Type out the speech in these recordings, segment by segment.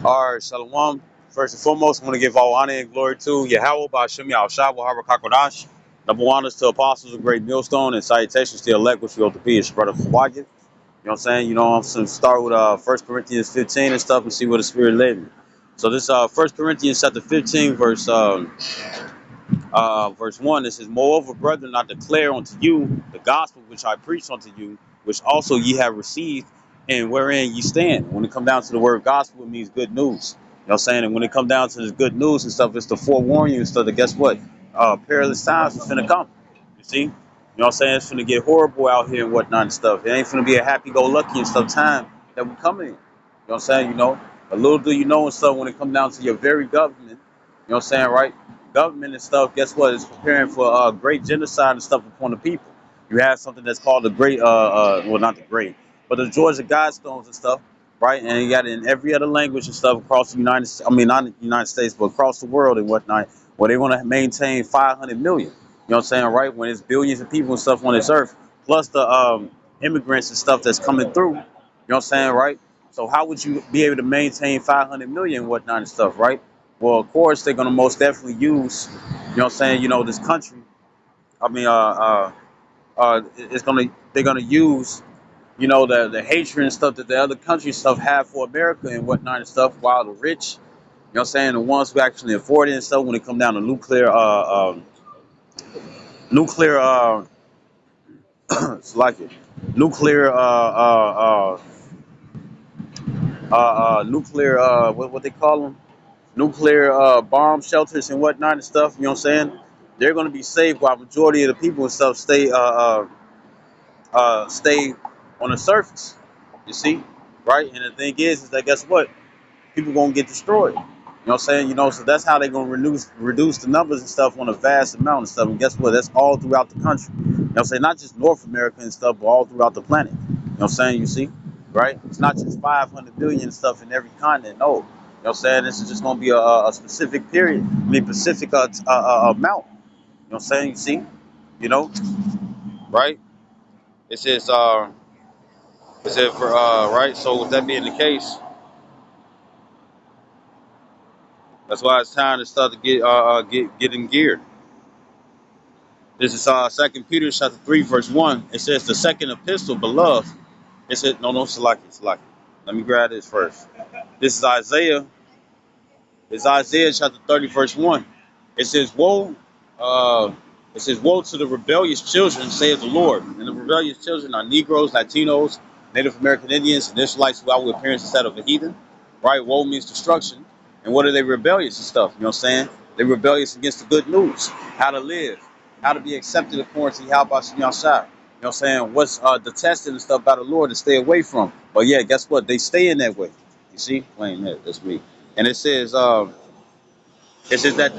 All right, Shalom. First and foremost, I want to give all honor and glory to Yahweh, Ba'ashem Yahushua, Harakakadash. Number one is to apostles of great millstone and salutations to the elect, which we ought to be, his brother Kawakis. You know what I'm saying? You know, I'm going to start with 1 Corinthians 15 and stuff and see where the Spirit led me. So this 1 Corinthians chapter 15, verse 1, it says, Moreover, brethren, I declare unto you the gospel which I preach unto you, which also ye have received, and wherein ye stand. When it come down to the word gospel, it means good news. You know what I'm saying? And when it come down to this good news and stuff, it's to forewarn you and stuff that guess what? Perilous times is finna come. You see? You know what I'm saying? It's finna get horrible out here and whatnot and stuff. It ain't finna be a happy-go-lucky and stuff time that we coming in. You know what I'm saying? You know, a little do you know and stuff when it come down to your very government. You know what I'm saying, right? Government and stuff, guess what? Is preparing for great genocide and stuff upon the people. You have something that's called the great, well, not the great, but the Georgia Guidestones and stuff, right? And you got it in every other language and stuff across the I mean, not the United States, but across the world and whatnot, where they want to maintain 500 million. You know what I'm saying, right? When it's billions of people and stuff on this earth, plus the immigrants and stuff that's coming through. You know what I'm saying, right? So how would you be able to maintain 500 million and whatnot and stuff, right? Well, of course, they're gonna most definitely use, you know what I'm saying, you know, this country. I mean, they're gonna use, you know, the hatred and stuff that the other countries stuff have for America and whatnot and stuff, while the rich, you know what I'm saying, the ones who actually afford it and stuff, when it come down to nuclear, it's like it, nuclear, nuclear, what they call them? Nuclear bomb shelters and whatnot and stuff. You know what I'm saying? They're going to be safe while majority of the people and stuff stay on the surface. You see, right? And the thing is that guess what? People going to get destroyed. You know what I'm saying? You know, so that's how they're going to reduce the numbers and stuff on a vast amount and stuff. And guess what? That's all throughout the country. You know what I'm saying? Not just North America and stuff, but all throughout the planet. You know what I'm saying? You see, right? It's not just 500 billion and stuff in every continent. No. You know what I'm saying? This is just going to be a specific period. I mean, specific amount. You know what I'm saying? You see? You know, right? It says, right? So with that being the case, that's why it's time to start to get in gear. This is 2 Peter chapter 3, verse 1. It says the second epistle, beloved. It said, no, Salaki. Let me grab this first. This is Isaiah. It's Isaiah chapter 30, verse 1. It says, woe to the rebellious children, saith the Lord. And the rebellious children are Negroes, Latinos, Native American Indians, and Israelites who outward appearance instead of a heathen. Right? Woe means destruction. And what are they rebellious and stuff? You know what I'm saying? They're rebellious against the good news. How to live. How to be accepted according to how about Yahshua. You know what I'm saying? What's detested and stuff by the Lord to stay away from. But yeah, guess what? They stay in that way. You see? Playing that this week. And it says that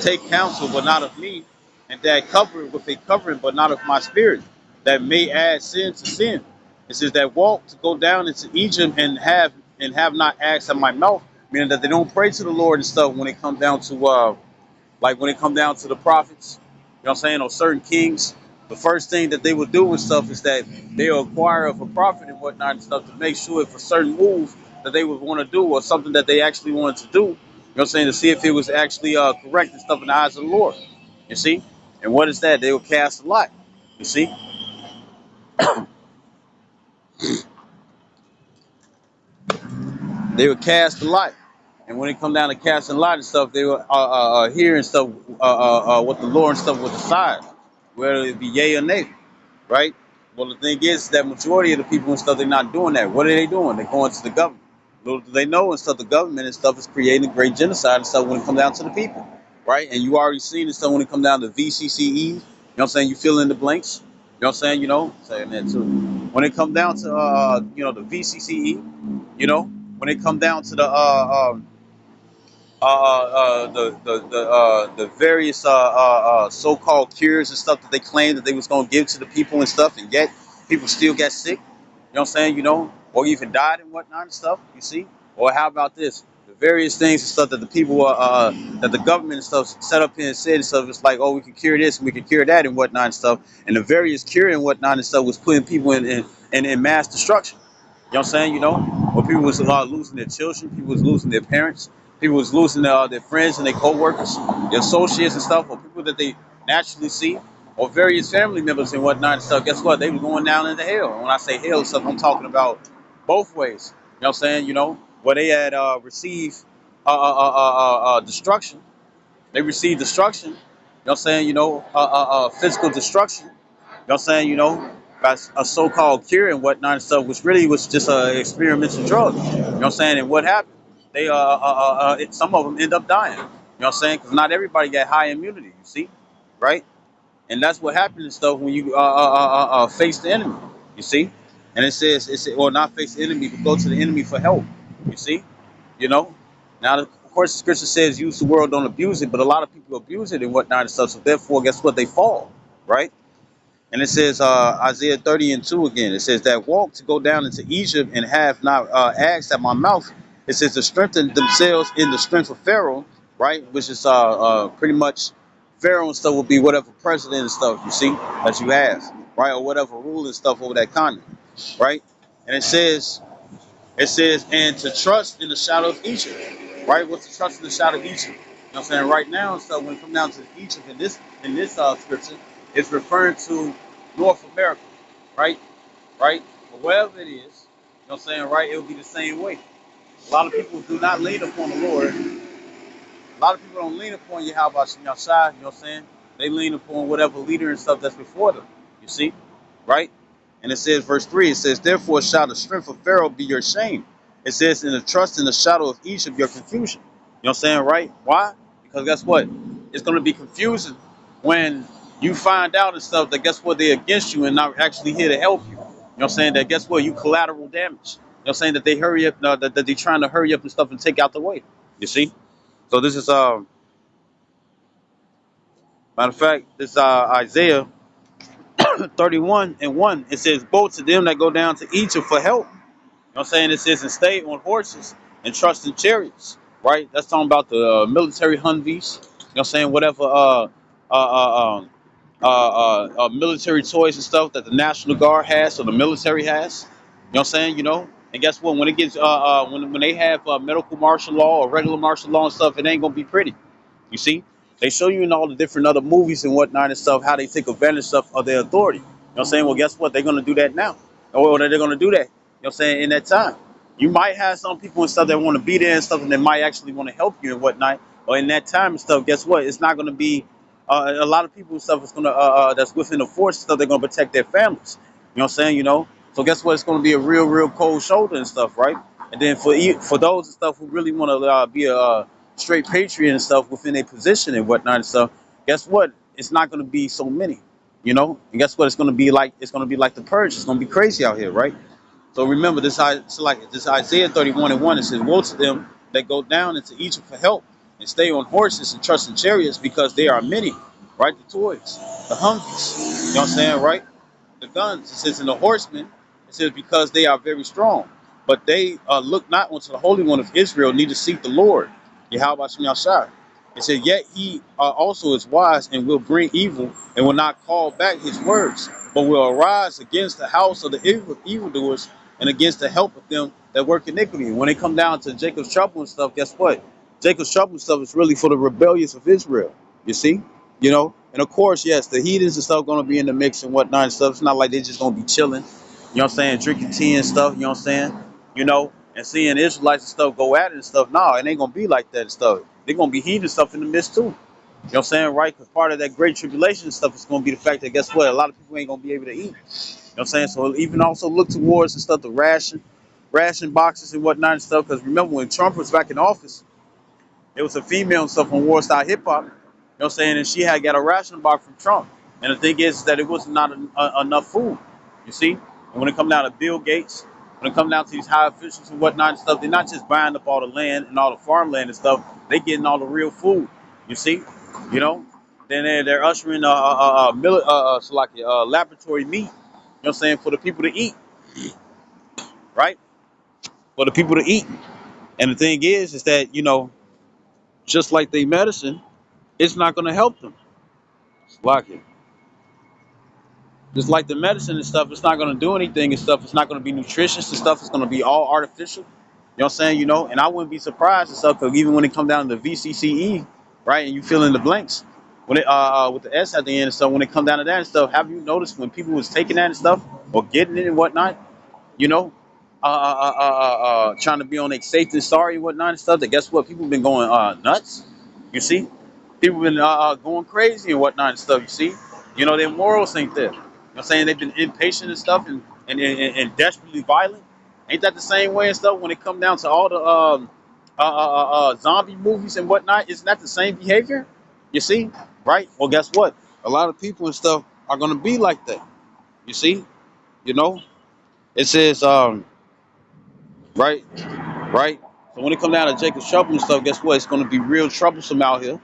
take counsel, but not of me, and that cover it with a covering, but not of my spirit, that may add sin to sin. It says that walk to go down into Egypt and have not asked at my mouth, meaning that they don't pray to the Lord and stuff when it comes down to like when it comes down to the prophets, you know what I'm saying, or certain kings. The first thing that they would do and stuff is that they'll acquire of a prophet and whatnot and stuff to make sure if a certain move that they would want to do or something that they actually wanted to do, you know what I'm saying, to see if it was actually correct and stuff in the eyes of the Lord. You see? And what is that? They will cast a lot. You see? They would cast a lot. And when it come down to casting a lot and stuff, they will hear and stuff what the Lord and stuff will decide, whether it be yay or nay, right? Well, the thing is that majority of the people and stuff, they're not doing that. What are they doing? They're going to the government. Little do they know and stuff, the government and stuff is creating a great genocide and stuff when it comes down to the people, right? And you already seen and stuff when it comes down to VCCE, you know what I'm saying? You fill in the blanks, you know what I'm saying? You know, saying that too. When it comes down to, the VCCE, you know, when it come down to the various so-called cures and stuff that they claimed that they was gonna give to the people and stuff, and yet people still get sick. You know what I'm saying? You know, or even died and whatnot and stuff. You see? Or how about this? The various things and stuff that the people that the government and stuff set up here and said and stuff. It's like, oh, we can cure this, and we can cure that, and whatnot and stuff. And the various cure and whatnot and stuff was putting people in mass destruction. know what I'm saying? You know, when people was losing their children, people was losing their parents, people was losing their friends and their co-workers, their associates and stuff, or people that they naturally see, or various family members and whatnot and stuff. Guess what? They were going down into hell. And when I say hell and stuff, I'm talking about both ways. You know what I'm saying? You know, where they had received destruction. They received destruction. You know what I'm saying? You know, physical destruction. You know what I'm saying? You know, by a so-called cure and whatnot and stuff, which really was just an experimental drug. You know what I'm saying? And what happened? They, some of them end up dying. You know what I'm saying? Because not everybody got high immunity. You see, right? And that's what happens and stuff when you face the enemy. You see, and it says or not face the enemy, but go to the enemy for help. You see, you know. Now, of course, the scripture says use the world, don't abuse it, but a lot of people abuse it and whatnot and stuff. So therefore, guess what? They fall, right? And it says Isaiah 30:2 again. It says that walk to go down into Egypt and have not asked at my mouth. It says to strengthen themselves in the strength of Pharaoh, right? Which is pretty much Pharaoh and stuff will be whatever president and stuff you see that you have, right? Or whatever rule and stuff over that continent, right? And it says, and to trust in the shadow of Egypt, right? What's to trust in the shadow of Egypt? You know what I'm saying? Right now, and stuff, when it comes down to Egypt in this scripture, it's referring to North America, right? Right? But wherever it is, you know what I'm saying, right, it will be the same way. A lot of people do not lean upon the Lord. A lot of people don't lean upon Yahweh Shem Yahshai, you know what I'm saying? They lean upon whatever leader and stuff that's before them. You see? Right? And it says, verse 3, it says, therefore shall the strength of Pharaoh be your shame. It says, in the trust in the shadow of Egypt, your confusion. You know what I'm saying, right? Why? Because guess what? It's going to be confusing when you find out and stuff that guess what? They're against you and not actually here to help you. You know what I'm saying? That guess what? You collateral damage. You know what I'm saying? That they hurry up, that they're trying to hurry up and stuff and take out the way. You see? So this is, matter of fact, this Isaiah 31:1. It says, both to them that go down to Egypt for help. You know what I'm saying? It says, and stay on horses and trust in chariots, right? That's talking about the military Humvees. You know what I'm saying? Whatever military toys and stuff that the National Guard has or the military has. You know what I'm saying? You know? And guess what? When it gets when they have medical martial law or regular martial law and stuff, it ain't gonna be pretty. You see, they show you in all the different other movies and whatnot and stuff how they take advantage of their authority. You know what I'm saying? Well, guess what? They're gonna do that now, or they're gonna do that. You know what I'm saying? In that time, you might have some people and stuff that want to be there and stuff, and they might actually want to help you and whatnot. Or in that time and stuff, guess what? It's not gonna be a lot of people and stuff is gonna that's within the force and stuff. They're gonna protect their families. You know what I'm saying? You know. So guess what? It's gonna be a real, real cold shoulder and stuff, right? And then for those and stuff who really want to be a straight patriot and stuff within a position and whatnot and stuff, guess what? It's not going to be so many, you know. And guess what? It's going to be like the purge. It's going to be crazy out here, right? So remember this. It's like this Isaiah 31:1. It says, "Woe to them that go down into Egypt for help and stay on horses and trust in chariots, because they are many." Right? The toys, the Humvees. You know what I'm saying? Right? The guns. It says, in the horsemen. It says, because they are very strong, but they look not unto the Holy One of Israel, neither seek the Lord. Yahweh Shem Yahshai. It said, yet he also is wise and will bring evil and will not call back his words, but will arise against the house of the evildoers and against the help of them that work iniquity. When they come down to Jacob's trouble and stuff, guess what? Jacob's trouble and stuff is really for the rebellious of Israel. You see? You know? And of course, yes, the heathens and stuff going to be in the mix and whatnot and stuff. It's not like they're just going to be chilling. You know what I'm saying? Drinking tea and stuff. You know what I'm saying? You know? And seeing Israelites and stuff go at it and stuff. No, it ain't going to be like that and stuff. They're going to be heathen stuff in the midst too. You know what I'm saying? Right? Because part of that great tribulation stuff is going to be the fact that guess what? A lot of people ain't going to be able to eat. You know what I'm saying? So even also look towards and stuff, the ration boxes and whatnot and stuff. Because remember when Trump was back in office, there was a female and stuff on Warstyle Hip Hop. You know what I'm saying? And she had got a ration box from Trump. And the thing is that it was not enough food. You see? And when it comes down to Bill Gates, when it comes down to these high officials and whatnot and stuff, they're not just buying up all the land and all the farmland and stuff. They getting all the real food. You see? You know? Then they're ushering laboratory meat. You know what I'm saying? For the people to eat. Right? For the people to eat. And the thing is that, you know, just like they medicine, it's not going to help them. Lock it. Just like the medicine and stuff, it's not going to do anything and stuff. It's not going to be nutritious and stuff. It's going to be all artificial. You know what I'm saying? You know, and I wouldn't be surprised and stuff because even when it come down to VCCE, right, and you fill in the blanks, when it with the S at the end and stuff, when it come down to that and stuff, have you noticed when people was taking that and stuff or getting it and whatnot? You know, trying to be on their safe and sorry and whatnot and stuff. That guess what? People been going nuts. You see, people been going crazy and whatnot and stuff. You see, you know their morals ain't there. You know what I'm saying? They've been impatient and stuff and desperately violent. Ain't that the same way and stuff when it come down to all the zombie movies and whatnot? Isn't that the same behavior? You see, right? Well, guess what? A lot of people and stuff are gonna be like that. You see, you know. It says right, right. So when it come down to Jacob's trouble and stuff, guess what? It's gonna be real troublesome out here.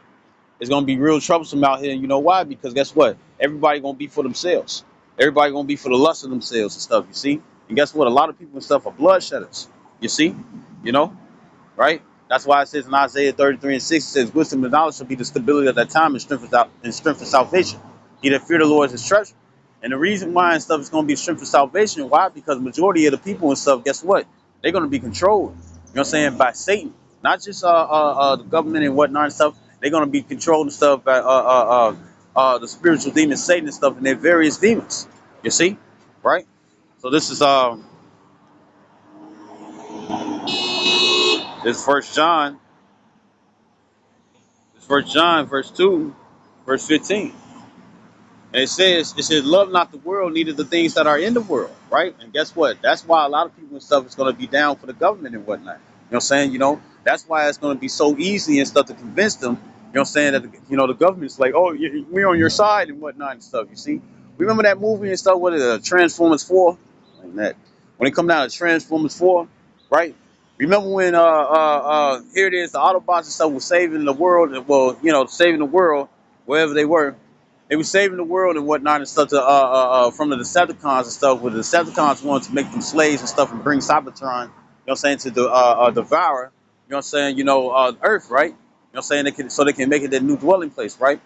It's gonna be real troublesome out here, and you know why? Because guess what? Everybody gonna be for themselves. Everybody gonna be for the lust of themselves and stuff. You see? And guess what? A lot of people and stuff are bloodshedders. You see? You know? Right? That's why it says in Isaiah 33 and 6, it says, wisdom and knowledge shall be the stability of that time and strength of salvation. He that fear the Lord is his treasure. And the reason why and stuff is going to be strength of salvation, why? Because the majority of the people and stuff, guess what? They're going to be controlled, you know what I'm saying, by Satan. Not just the government and whatnot and stuff. They're going to be controlled and stuff by the spiritual demons, Satan and stuff, and their various demons. You see? Right? So this First John. It's First John, verse 2, verse 15. And it says, love not the world, neither the things that are in the world, right? And guess what? That's why a lot of people and stuff is going to be down for the government and whatnot. You know what I'm saying? You know, that's why it's going to be so easy and stuff to convince them, you know what I'm saying, that, the government's like, oh, we're on your side and whatnot and stuff, you see? Remember that movie and stuff, what is it, Transformers 4? Like that. When it come down to Transformers 4, right? Remember when, here it is, the Autobots and stuff was saving the world, well, saving the world, wherever they were. They were saving the world and whatnot and stuff from the Decepticons and stuff. Where the Decepticons wanted to make them slaves and stuff and bring Cybertron, you know what I'm saying, to devour, you know what I'm saying, Earth, right? You know what I'm saying, so they can make it their new dwelling place, right?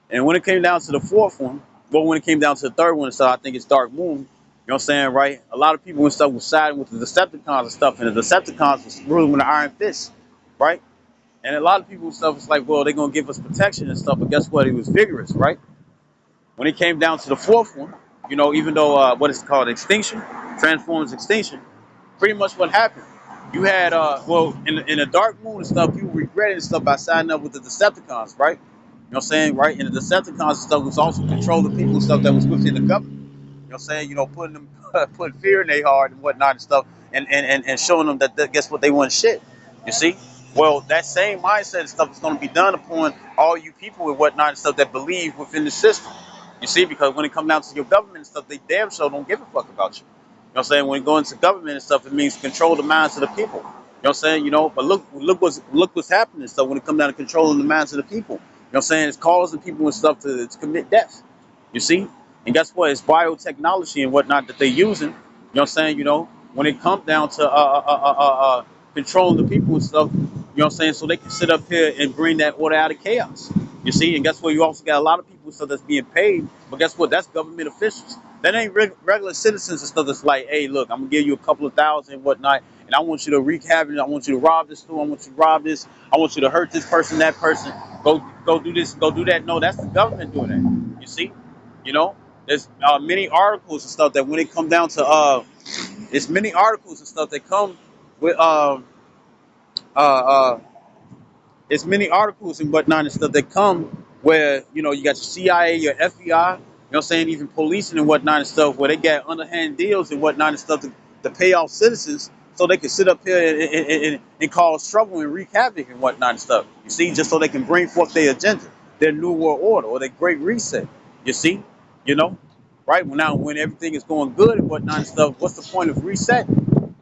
And when it came down to the fourth one, well, when it came down to the third one, so I think it's Dark Moon, you know what I'm saying, right? A lot of people and stuff was siding with the Decepticons and stuff, and the Decepticons was ruling with the Iron Fist, right? And a lot of people and stuff was like, well, they're gonna give us protection and stuff, but guess what? It was vigorous, right? When it came down to the fourth one, even though what is it called, Extinction, Transformers Extinction, pretty much what happened. You had in the Dark Moon and stuff, people regretted and stuff by signing up with the Decepticons, right? You know what I'm saying, right? And the Decepticons and stuff was also controlling people and stuff that was within the government. You know what I'm saying? Putting them putting fear in their heart and whatnot and stuff, and showing them that guess what, they want shit. You see? Well, that same mindset and stuff is going to be done upon all you people and whatnot and stuff that believe within the system. You see, because when it comes down to your government and stuff, they damn sure don't give a fuck about you. You know what I'm saying? When it goes into government and stuff, it means control the minds of the people. You know what I'm saying? But look what's happening. So when it comes down to controlling the minds of the people, you know what I'm saying? It's causing people and stuff to commit death. You see? And guess what? It's biotechnology and whatnot that they're using. You know what I'm saying? When it comes down to controlling the people and stuff, you know what I'm saying? So they can sit up here and bring that order out of chaos. You see? And guess what? You also got a lot of people stuff that's being paid, but guess what? That's government officials. That ain't regular citizens and stuff that's like, hey, look, I'm gonna give you a couple of thousand and whatnot, and I want you to wreak havoc. I want you to rob this store. I want you to rob this. I want you to hurt this person, that person. Go do this. Go do that. No, that's the government doing that. You see? You know, there's many articles and stuff that when it come down to it's many articles and stuff that come with uh, uh, it's many articles and whatnot and stuff that come where you got your CIA, your FBI, you know what I'm saying, even policing and whatnot and stuff where they got underhand deals and whatnot and stuff to pay off citizens so they can sit up here and cause trouble and wreak havoc and whatnot and stuff. You see, just so they can bring forth their agenda, their new world order or their great reset. You see, you know, right? Well, now when everything is going good and whatnot and stuff, what's the point of reset?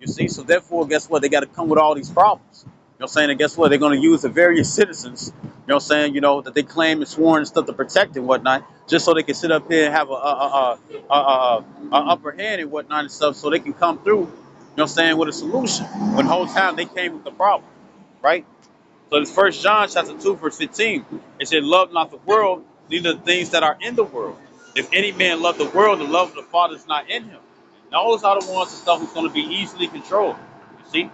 You see, so therefore, guess what? They got to come with all these problems. You know what I'm saying? And guess what? They're going to use the various citizens, you know what I'm saying, that they claim and sworn and stuff to protect and whatnot, just so they can sit up here and have a upper hand and whatnot and stuff, so they can come through, you know what I'm saying, with a solution. When the whole time they came with the problem, right? So this First John chapter 2, verse 15, it said, love not the world, neither the things that are in the world. If any man love the world, the love of the Father is not in him. And those are the ones and stuff who's going to be easily controlled. You see,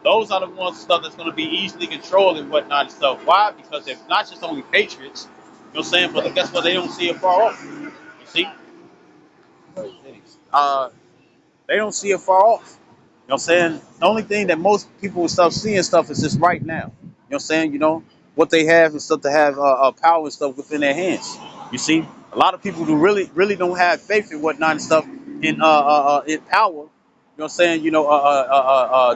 those are the ones and stuff that's going to be easily controlled and whatnot and stuff. Why? Because they're not just only patriots. You know what I'm saying? But guess what? They don't see it far off. You see, uh, they don't see it far off. You know what I'm saying? The only thing that most people will start seeing stuff is just right now. You know what I'm saying? You know, what they have and stuff to have power and stuff within their hands. You see? A lot of people who really don't have faith in whatnot and stuff in power. You know what I'm saying? You know,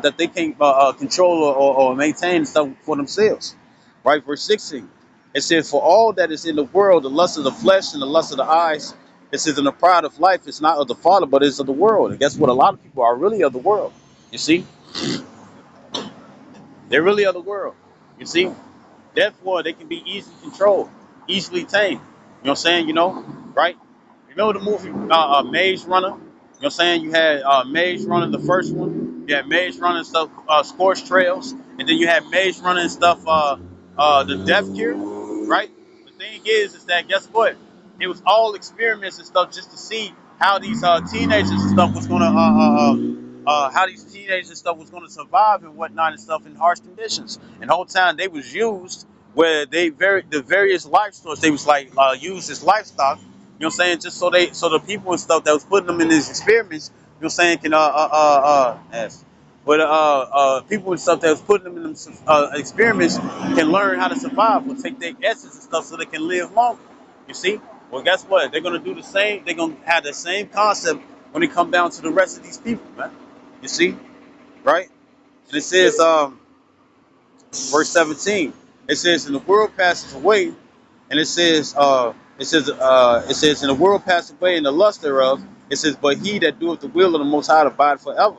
that they can control or maintain stuff for themselves. Right? Verse 16. It says, for all that is in the world, the lust of the flesh and the lust of the eyes, it says, in the pride of life, it's not of the Father, but it's of the world. And guess what? A lot of people are really of the world. You see? They're really of the world. You see? Therefore, they can be easily controlled, easily tamed. You know what I'm saying? You know, right? Remember the movie Maze Runner? You know what I'm saying? You had Maze Runner, the first one. You had Maze Runner and stuff, Scorched Trails. And then you had Maze Runner and stuff, The Death Cure, right? The thing is that, guess what? It was all experiments and stuff just to see how these teenagers and stuff was going to how these teenagers and stuff was going to survive and whatnot and stuff in harsh conditions. And the whole time they was used where the various life source they was like used as livestock. You know what I'm saying? Just so the people and stuff that was putting them in these experiments, you know what I'm saying, can yes. But people and stuff that was putting them in them experiments can learn how to survive or take their essence and stuff so they can live longer. You see? Well, guess what? They're gonna do the same. They're gonna have the same concept when it come down to the rest of these people, man. You see, right? And it says, verse 17. It says, "And the world passes away," and it says, "And the world passes away, and the lust thereof." It says, "But he that doeth the will of the Most High abide forever."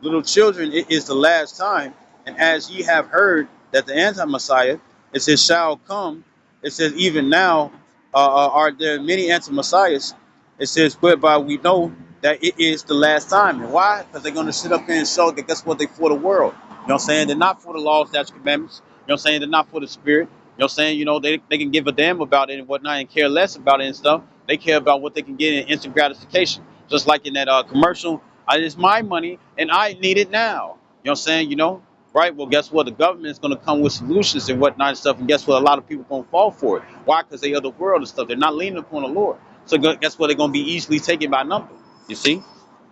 Little children, it is the last time, and as ye have heard that the anti-Messiah, it says, shall come. It says, even now are there many anti-Messiahs. It says, whereby we know that it is the last time. And why? Because they're going to sit up here and show that guess what? They for the world. You know what I'm saying? They're not for the laws, statutes, commandments. You know what I'm saying? They're not for the spirit. You know what I'm saying? You know, they can give a damn about it and whatnot and care less about it and stuff. They care about what they can get in instant gratification. Just like in that commercial, it's my money and I need it now. You know what I'm saying? You know, right? Well, guess what? The government is going to come with solutions and whatnot and stuff. And guess what? A lot of people going to fall for it. Why? Because they are the world and stuff. They're not leaning upon the Lord. So guess what? They're going to be easily taken by number. You see?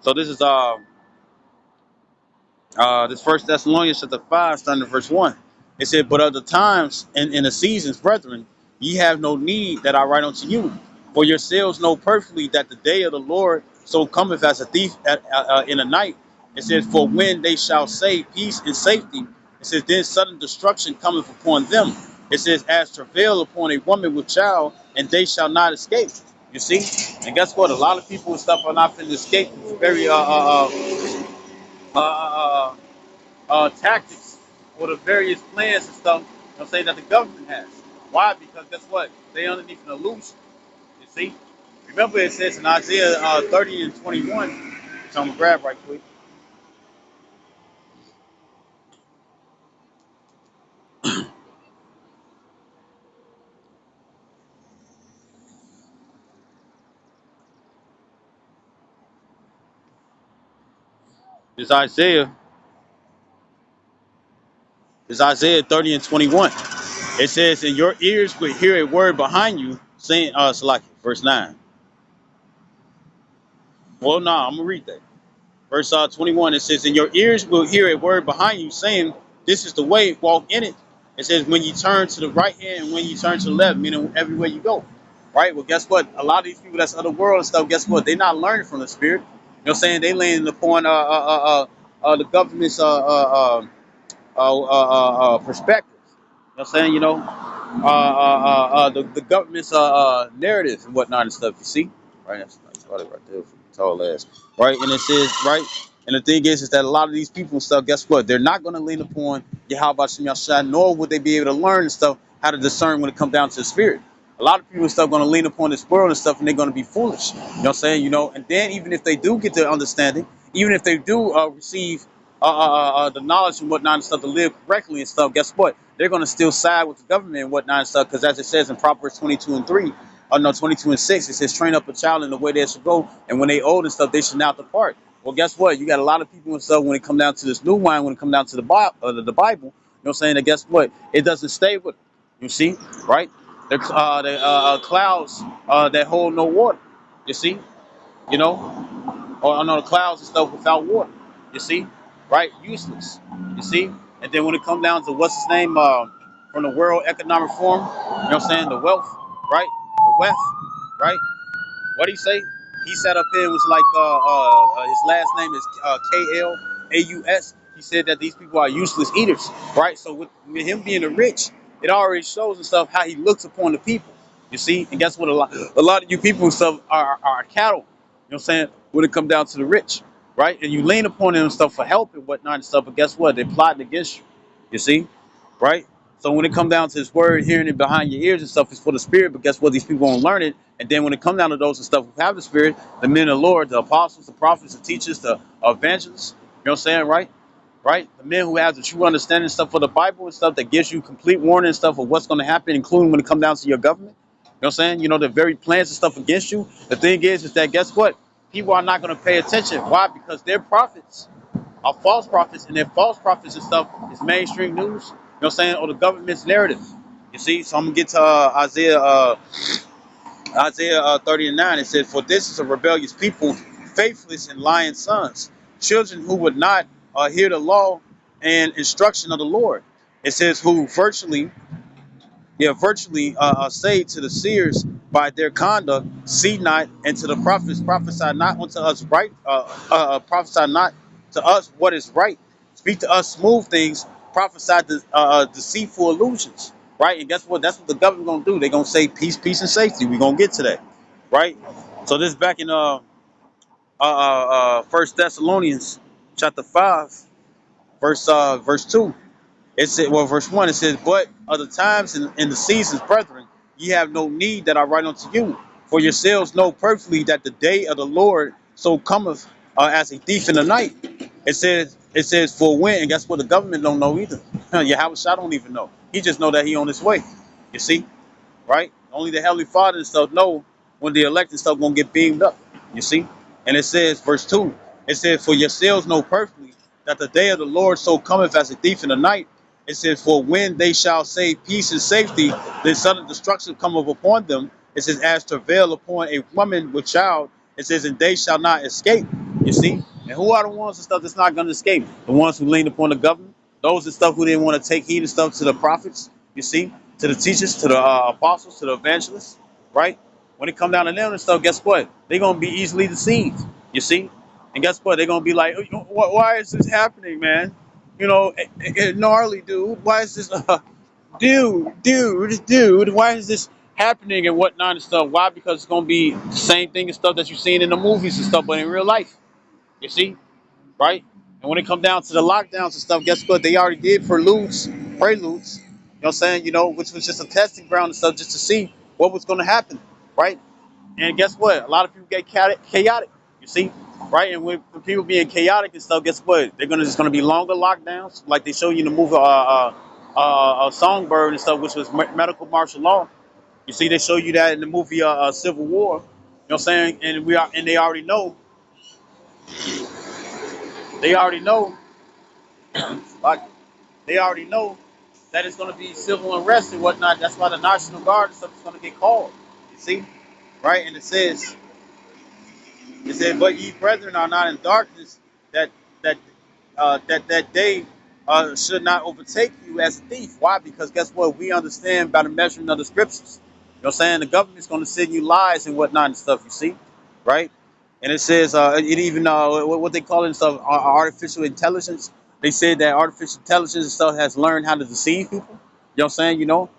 So this is this First Thessalonians chapter 5, starting at verse 1. It said, but of the times and in the seasons, brethren, ye have no need that I write unto you. For yourselves know perfectly that the day of the Lord so cometh as a thief in the night. It says, for when they shall say peace and safety, it says, then sudden destruction cometh upon them. It says, as travail upon a woman with child, and they shall not escape. You see? And guess what? A lot of people and stuff are not going to escape very uh, uh, tactics or the various plans and stuff, I'm saying that the government has. Why? Because guess what? They underneath an illusion. You see? Remember it says in Isaiah 30 and 21, so I'm going to grab right quick. It's Isaiah. It's Isaiah 30 and 21. It says, in your ears will hear a word behind you saying, Salaki, verse 9. Well, no, I'm going to read that. Verse 21, it says, and your ears will hear a word behind you saying, this is the way, walk in it. It says, when you turn to the right hand and when you turn to the left, meaning everywhere you go. Right? Well, guess what? A lot of these people that's of the world and stuff, guess what? They're not learning from the spirit. You know what I'm saying? They laying upon the government's perspective. You know what I'm saying? You know, the government's narrative and whatnot and stuff. You see, right? That's right there, tall ass. Right, and it says right. And the thing is that a lot of these people and stuff, guess what? They're not going to lean upon Yahweh Shem Yahshua, nor would they be able to learn and stuff how to discern when it comes down to the spirit. A lot of people and stuff going to lean upon this world and stuff, and they're going to be foolish. You know what I'm saying? You know, and then even if they do get their understanding, even if they do receive the knowledge and whatnot and stuff to live correctly and stuff, guess what? They're going to still side with the government and whatnot and stuff, because as it says in Proverbs 22 and 3, no, 22 and 6, it says, train up a child in the way they should go, and when they old and stuff, they should not depart. Well, guess what? You got a lot of people and stuff when it come down to this new wine, when it come down to the Bible, you know what I'm saying? That guess what? It doesn't stay with them. You see, right? The clouds that hold no water. You see, you know, or on the clouds and stuff without water. You see, right? Useless. You see, and then when it comes down to what's his name from the World Economic Forum, you know what I'm saying? The wealth, right? The wealth, right? What did he say? He sat up here and was like, his last name is Klaus. He said that these people are useless eaters, right? So with him being a rich, it already shows and stuff how he looks upon the people. You see, and guess what? A lot of you people and stuff are cattle. You know what I'm saying? When it comes down to the rich, right? And you lean upon them and stuff for help and whatnot and stuff, but guess what? They're plotting against you. You see, right? So when it comes down to this word, hearing it behind your ears and stuff is for the spirit, but guess what? These people won't learn it. And then when it comes down to those and stuff who have the spirit, the men of the Lord, the apostles, the prophets, the teachers, the evangelists, you know what I'm saying, right? Right? The men who have the true understanding and stuff for the Bible and stuff that gives you complete warning and stuff of what's going to happen, including when it comes down to your government. You know what I'm saying? You know, the very plans and stuff against you. The thing is that guess what? People are not going to pay attention. Why? Because their prophets are false prophets, and their false prophets and stuff is mainstream news. You know what I'm saying? Or the government's narrative. You see? So I'm going to get to Isaiah 30 and 9. It says, for this is a rebellious people, faithless and lying sons, children who would not hear the law and instruction of the Lord. It says, who virtually say to the seers by their conduct, see not, and to the prophets, prophesy not unto us right, prophesy not to us what is right, speak to us smooth things, prophesy deceitful illusions, right? And guess what? That's what the government gonna do. They're gonna say peace, peace, and safety. We're gonna get to that, right? So this back in First Thessalonians chapter 5, verse 2. It said, well, verse 1, it says, but other times in the seasons, brethren, ye have no need that I write unto you. For yourselves know perfectly that the day of the Lord so cometh as a thief in the night. It says, for when, and guess what? The government don't know either. Yahweh Shai don't even know. He just know that he on his way. You see? Right? Only the Heavenly Father and stuff know when the elect and stuff gonna get beamed up. You see? And it says, verse 2, it says, for yourselves know perfectly that the day of the Lord so cometh as a thief in the night. It says, for when they shall say peace and safety, then sudden destruction cometh upon them. It says, as travail upon a woman with child. It says, and they shall not escape. You see? And who are the ones and stuff that's not going to escape? The ones who lean upon the government. Those and stuff who didn't want to take heed and stuff to the prophets. You see? To the teachers, to the apostles, to the evangelists. Right? When it come down to them and stuff, guess what? They're going to be easily deceived. You see? And guess what? They're going to be like, why is this happening, man? You know, gnarly dude. Why is this, dude? Why is this happening and whatnot and stuff? Why? Because it's gonna be the same thing and stuff that you've seen in the movies and stuff, but in real life. You see, right? And when it come down to the lockdowns and stuff, guess what? They already did preludes. You know what I'm saying? You know, which was just a testing ground and stuff, just to see what was gonna happen, right? And guess what? A lot of people get chaotic. You see, right? And with people being chaotic and stuff, guess what? They're gonna just gonna be longer lockdowns, like they show you in the movie Songbird and stuff, which was medical martial law. You see, they show you that in the movie Civil War. You know what I'm saying? And they already know, like they already know that it's gonna be civil unrest and whatnot. That's why the National Guard and stuff is gonna get called. You see, right? And it said, but ye brethren are not in darkness, that that that day should not overtake you as a thief. Why? Because guess what? We understand by the measuring of the scriptures. You know what I'm saying? The government's going to send you lies and whatnot and stuff, you see? Right? And it says, it even, what they call it and stuff, artificial intelligence. They said that artificial intelligence and stuff has learned how to deceive people. You know what I'm saying? You know?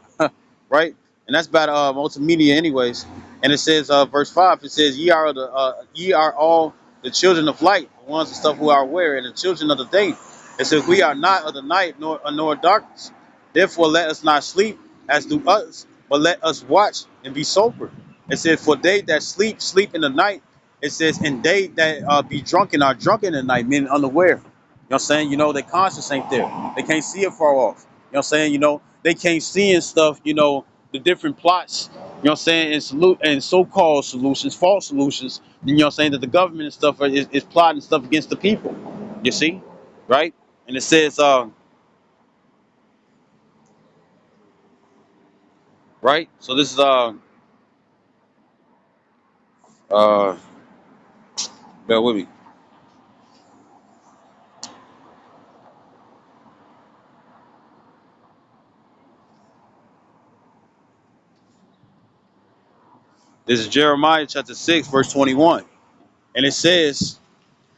Right? And that's about multimedia anyways. And it says, verse 5, it says, ye are all the children of light, the ones and stuff who are aware, and the children of the day. It says, we are not of the night nor darkness. Therefore, let us not sleep as do others, but let us watch and be sober. It says, for they that sleep, sleep in the night. It says, and they that be drunken are drunken in the night, meaning unaware. what I'm saying? You know, their conscience ain't there. They can't see it far off. You know what I'm saying? You know, they can't see and stuff, you know, the different plots, you know what I'm saying, and so-called solutions, false solutions, you know what I'm saying, that the government and stuff is plotting stuff against the people. You see? Right? And it says, right? So this is uh bear with me. This is Jeremiah chapter 6, verse 21. And it says,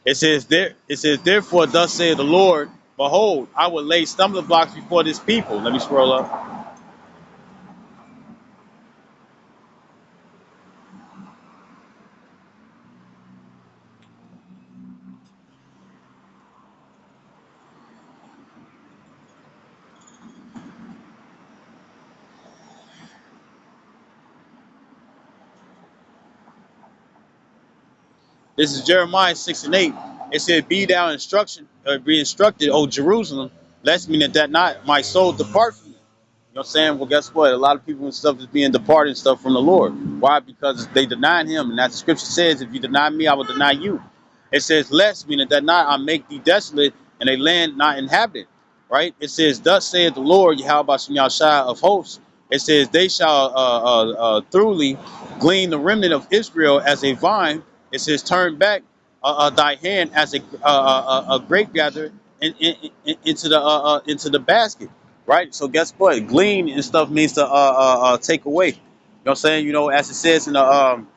therefore, thus saith the Lord, behold, I will lay stumbling blocks before this people. Let me scroll up. This is Jeremiah 6 and 8. It said, be instructed, O Jerusalem, lest me that not my soul depart from you. You know what I'm saying? Well, guess what? A lot of people and stuff is being departed and stuff from the Lord. Why? Because they denied him. And that the scripture says, if you deny me, I will deny you. It says, lest, meaning that not I make thee desolate and a land not inhabited. Right? It says, thus saith the Lord, Yahweh Shem Yahshua of hosts. It says, they shall thoroughly glean the remnant of Israel as a vine. It says, turn back thy hand as a grape gatherer into the basket. Right? So guess what? Glean and stuff means to take away. You know what I'm saying? You know, as it says in the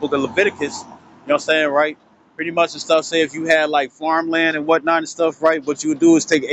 book of Leviticus, you know what I'm saying, right? Pretty much the stuff say if you had like farmland and whatnot and stuff, right? What you would do is take 80%.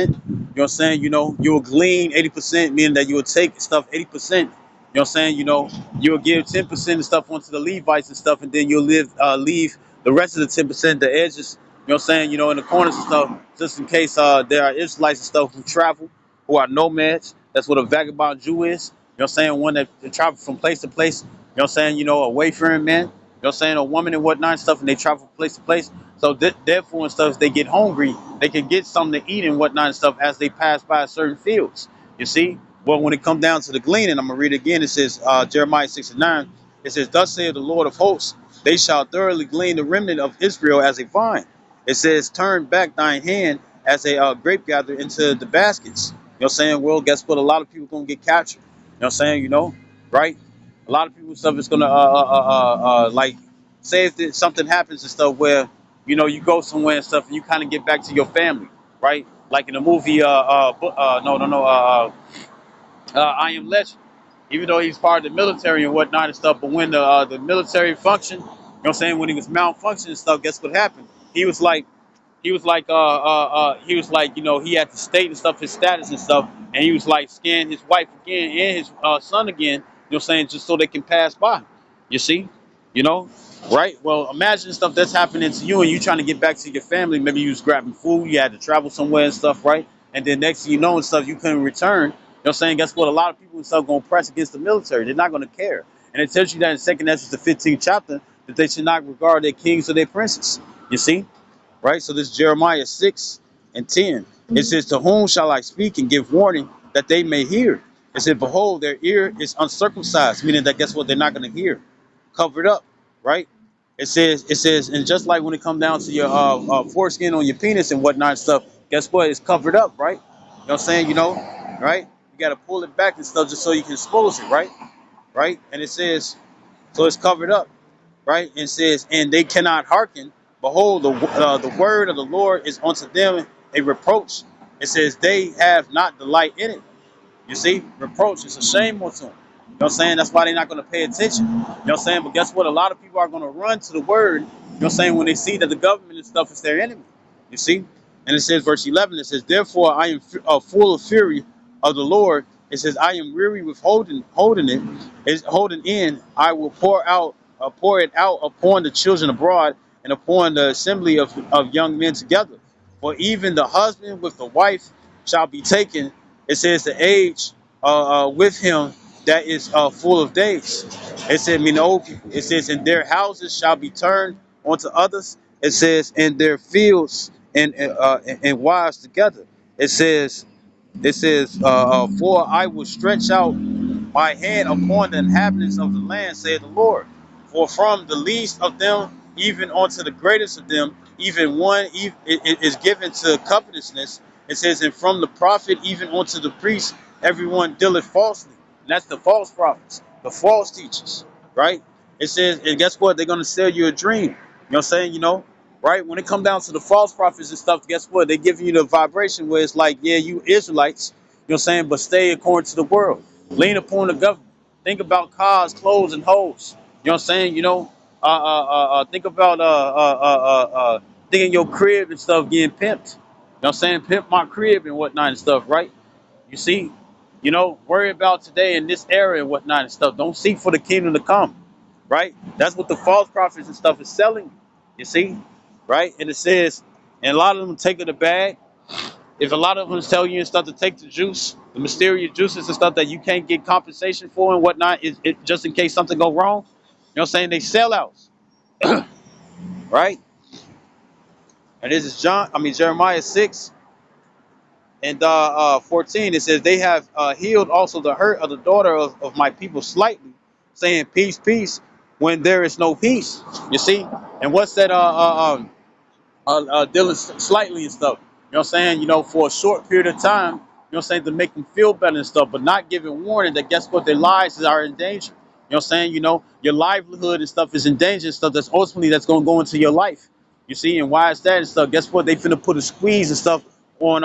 You know what I'm saying? You know, you will glean 80%, meaning that you would take stuff 80%. You know what I'm saying? You know, you will give 10% of stuff onto the Levites and stuff, and then you'll leave the rest of the 10%, the edges, you know what I'm saying, you know, in the corners and stuff, just in case there are Israelites and stuff who travel, who are nomads. That's what a vagabond Jew is. You know what I'm saying? One that travel from place to place. You know what I'm saying? You know, a wayfaring man. You know what I'm saying? A woman and whatnot and stuff, and they travel from place to place. So therefore and stuff, if they get hungry, they can get something to eat and whatnot and stuff as they pass by certain fields. You see? Well, when it comes down to the gleaning, I'm going to read it again. It says, Jeremiah 6 and 9. It says, thus saith the Lord of hosts, they shall thoroughly glean the remnant of Israel as a vine. It says, turn back thine hand as a grape gatherer into the baskets. You know what I'm saying? Well, guess what? A lot of people going to get captured. You know what I'm saying? You know, right? A lot of people stuff is going to, like, say if something happens and stuff where, you know, you go somewhere and stuff and you kind of get back to your family, right? Like in the movie, I Am Legend. Even though he's part of the military and whatnot and stuff, but when the military function, you know what I'm saying, when he was malfunctioning and stuff, guess what happened? He was like he was like, you know, he had to state and stuff his status and stuff, and he was like scan his wife again and his son again, you know what I'm saying, just so they can pass by. You see? You know? Right? Well, imagine stuff that's happening to you and you trying to get back to your family. Maybe you was grabbing food, you had to travel somewhere and stuff, right? And then next thing you know and stuff, you couldn't return. You know what I'm saying? Guess what? A lot of people and stuff gonna press against the military. They're not gonna care. And it tells you that in 2nd Esdras, the 15th chapter, that they should not regard their kings or their princes. You see? Right? So this is Jeremiah 6 and 10. It says, to whom shall I speak and give warning that they may hear? It said, behold, their ear is uncircumcised, meaning that guess what? They're not going to hear. Covered up, right? It says, and just like when it comes down to your foreskin on your penis and whatnot and stuff, guess what? It's covered up, right? You know what I'm saying? You know, right? You got to pull it back and stuff just so you can expose it, right? Right? And it says, so it's covered up, right? And it says, and they cannot hearken. Behold, the word of the Lord is unto them a reproach. It says, they have not delight in it. You see, reproach is a shame unto them. You know what I'm saying? That's why they're not going to pay attention. You know what I'm saying? But guess what? A lot of people are going to run to the word, you know what I'm saying, when they see that the government and stuff is their enemy. You see? And it says, verse 11, it says, therefore I am full of fury of the Lord. It says, I am weary with holding it. It's holding in. I will pour it out upon the children abroad and upon the assembly of young men together. For even the husband with the wife shall be taken. It says the age with him that is full of days. It said, I mean, old people. It says, and their houses shall be turned unto others. It says, "In their fields and wives together." It says, "For I will stretch out my hand upon the inhabitants of the land, saith the Lord. For from the least of them, even unto the greatest of them, even one is given to covetousness." It says, "And from the prophet even unto the priest, everyone dealeth falsely." And that's the false prophets, the false teachers, right? It says, and guess what? They're going to sell you a dream. You know what I'm saying? Right? When it comes down to the false prophets and stuff, guess what? They give you the vibration where it's like, yeah, you Israelites, you know what I'm saying? But stay according to the world. Lean upon the government. Think about cars, clothes, and hoes. You know what I'm saying? Think about thinking your crib and stuff getting pimped. You know what I'm saying? Pimp my crib and whatnot and stuff, right? You see, worry about today in this era and whatnot and stuff. Don't seek for the kingdom to come, right? That's what the false prophets and stuff is selling you. You see, right? And it says, and a lot of them take it a bag. If a lot of them tell you and stuff to take the juice, the mysterious juices and stuff that you can't get compensation for and whatnot, just in case something go wrong. You know what I'm saying? They sell out, right? And this is Jeremiah 6 and 14. It says, "They have healed also the hurt of the daughter of my people slightly, saying peace, peace, when there is no peace." You see? And what's that? Dealing slightly and stuff. You know what I'm saying? For a short period of time, you know what I'm saying, to make them feel better and stuff, but not giving warning that guess what, their lives are in danger. You know what I'm saying? Your livelihood and stuff is in danger and stuff that's going to go into your life. You see, and why is that and stuff? Guess what? They finna put a squeeze and stuff on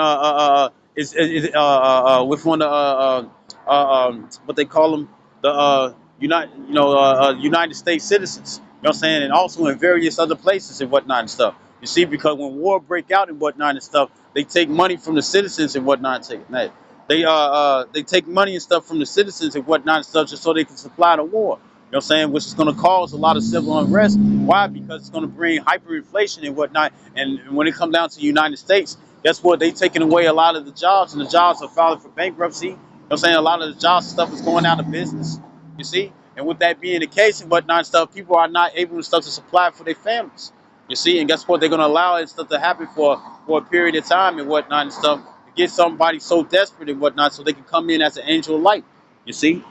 with one what they call them, the United States citizens. You know what I'm saying? And also in various other places and whatnot and stuff. You see, because when war break out and whatnot and stuff, they take money from the citizens and whatnot. They take money and stuff from the citizens and whatnot and stuff just so they can supply the war. You know what I'm saying? Which is going to cause a lot of civil unrest. Why? Because it's going to bring hyperinflation and whatnot. And when it comes down to the United States, guess what? They taking away a lot of the jobs, and the jobs are filing for bankruptcy. You know what I'm saying? A lot of the jobs and stuff is going out of business. You see? And with that being the case and whatnot and stuff, people are not able to stuff to supply for their families. You see? And guess what? They're going to allow it stuff to happen for a period of time and whatnot and stuff to get somebody so desperate and whatnot so they can come in as an angel of light. You see?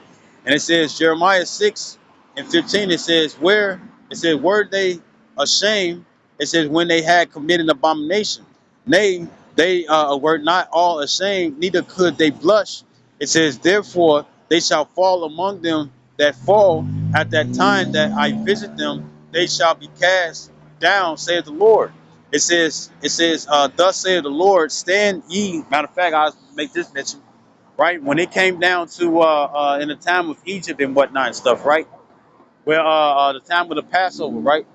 And it says, Jeremiah 6 and 15, it says, were they ashamed? It says, when they had committed abomination. Nay, they were not all ashamed, neither could they blush. It says, therefore, they shall fall among them that fall at that time that I visit them, they shall be cast down, saith the Lord. Thus saith the Lord, stand ye. Matter of fact, I'll make this mention, right? When it came down to in the time of Egypt and whatnot and stuff, right? Where the time of the Passover, right?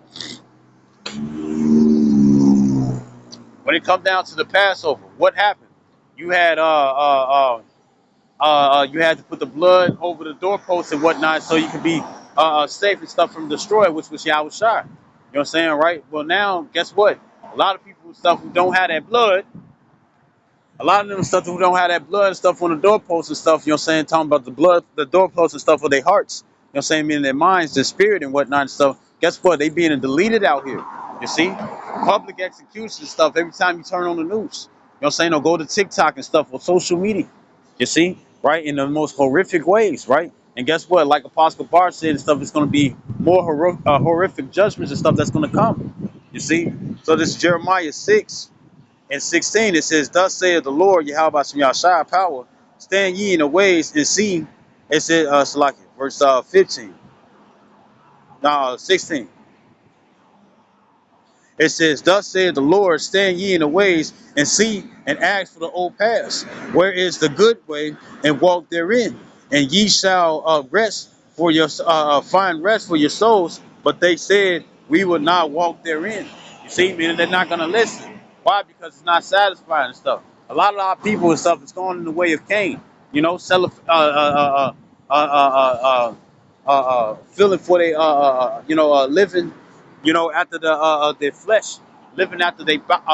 When it come down to the Passover, what happened? You had you had to put the blood over the doorposts and whatnot so you could be safe and stuff from destroyed, which was Yahweh Shai. You know what I'm saying, right? Well, now guess what? A lot of people and stuff who don't have that blood, a lot of them stuff who don't have that blood and stuff on the doorposts and stuff, you know what I'm saying, talking about the blood, the doorposts and stuff for their hearts, you know what I'm saying, meaning their minds, their spirit and whatnot and stuff. Guess what? They being deleted out here. You see? Public execution and stuff every time you turn on the news. You know what I'm saying? Or go to TikTok and stuff or social media. You see? Right? In the most horrific ways, right? And guess what? Like Apostle Bar said and stuff, it's going to be more horrific judgments and stuff that's going to come. You see? So this Jeremiah 6 and 16, it says, thus saith the Lord, Yahweh Shem Yahshai power, stand ye in the ways and see. It says, Salaki, verse 15. No, 16. It says, thus saith the Lord, stand ye in the ways and see and ask for the old paths. Where is the good way and walk therein? And ye shall rest for your find rest for your souls. But they said, we will not walk therein. You see, meaning they're not going to listen. Why? Because it's not satisfying and stuff. A lot of our people and stuff is going in the way of Cain. Feeling for they living after their flesh, living after they belly. You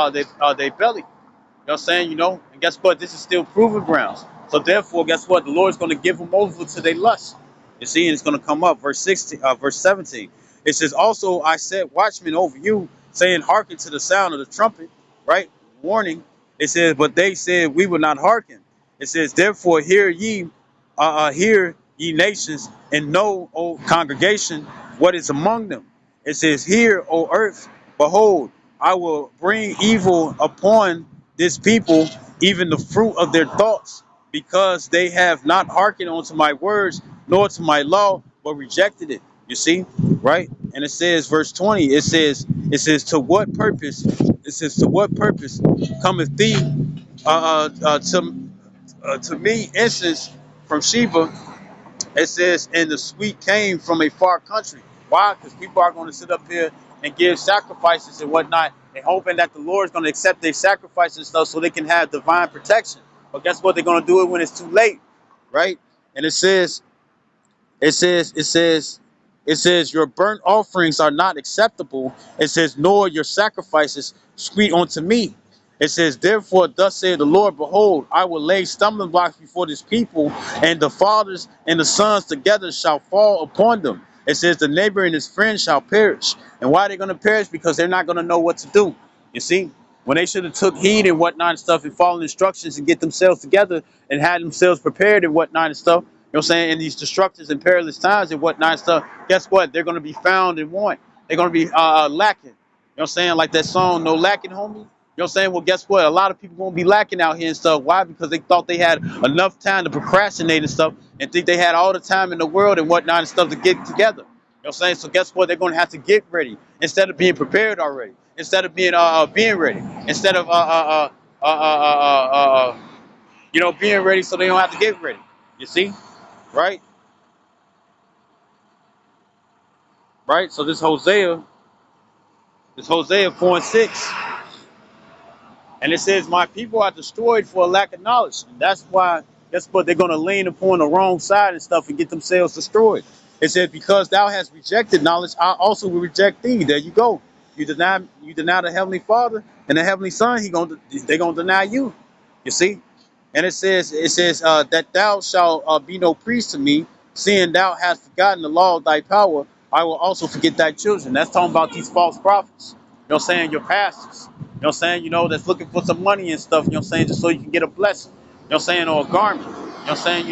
know what I'm saying? And guess what? This is still proving grounds. So therefore, guess what? The Lord's going to give them over to their lust. You see, and it's going to come up, verse 17. It says, also I set watchmen over you saying, hearken to the sound of the trumpet, right? Warning. It says, but they said, we will not hearken. It says, therefore, hear ye nations, and know, O congregation, what is among them. It says, hear, O earth, behold, I will bring evil upon this people, even the fruit of their thoughts, because they have not hearkened unto my words, nor to my law, but rejected it. You see, right? And it says, verse 20, it says, to what purpose? It says, to what purpose cometh thee to me incense from Sheba? It says, and the sweet came from a far country. Why? Because people are going to sit up here and give sacrifices and whatnot, and hoping that the Lord is going to accept their sacrifices and stuff so they can have divine protection. But guess what? They're going to do it when it's too late, right? And it says, it says, it says, your burnt offerings are not acceptable. It says, nor your sacrifices sweet unto me. It says, therefore, thus saith the Lord, behold, I will lay stumbling blocks before this people, and the fathers and the sons together shall fall upon them. It says, the neighbor and his friend shall perish. And why are they going to perish? Because they're not going to know what to do. You see, when they should have took heed and whatnot and stuff and followed instructions and get themselves together and had themselves prepared and whatnot and stuff, you know what I'm saying, in these destructive and perilous times and whatnot and stuff, guess what? They're going to be found and want. They're going to be lacking. You know what I'm saying? Like that song, No Lacking, Homie. You know what I'm saying? Well, guess what? A lot of people won't be lacking out here and stuff. Why? Because they thought they had enough time to procrastinate and stuff and think they had all the time in the world and whatnot and stuff to get together. You know what I'm saying? So guess what? They're going to have to get ready instead of being prepared already. Instead of being ready. Instead of being ready so they don't have to get ready. You see? Right? Right? So this Hosea 4:6. And it says, my people are destroyed for a lack of knowledge. And that's why, guess what? They're going to lean upon the wrong side and stuff and get themselves destroyed. It says, because thou hast rejected knowledge, I also will reject thee. There you go. You deny the Heavenly Father and the Heavenly Son, they're going to deny you. You see? And it says that thou shalt be no priest to me, seeing thou hast forgotten the law of thy power, I will also forget thy children. That's talking about these false prophets. You know what I'm saying? Your pastors. You know what I'm saying? That's looking for some money and stuff, you know what I'm saying, just so you can get a blessing. You know what I'm saying? Or a garment. You know what I'm saying?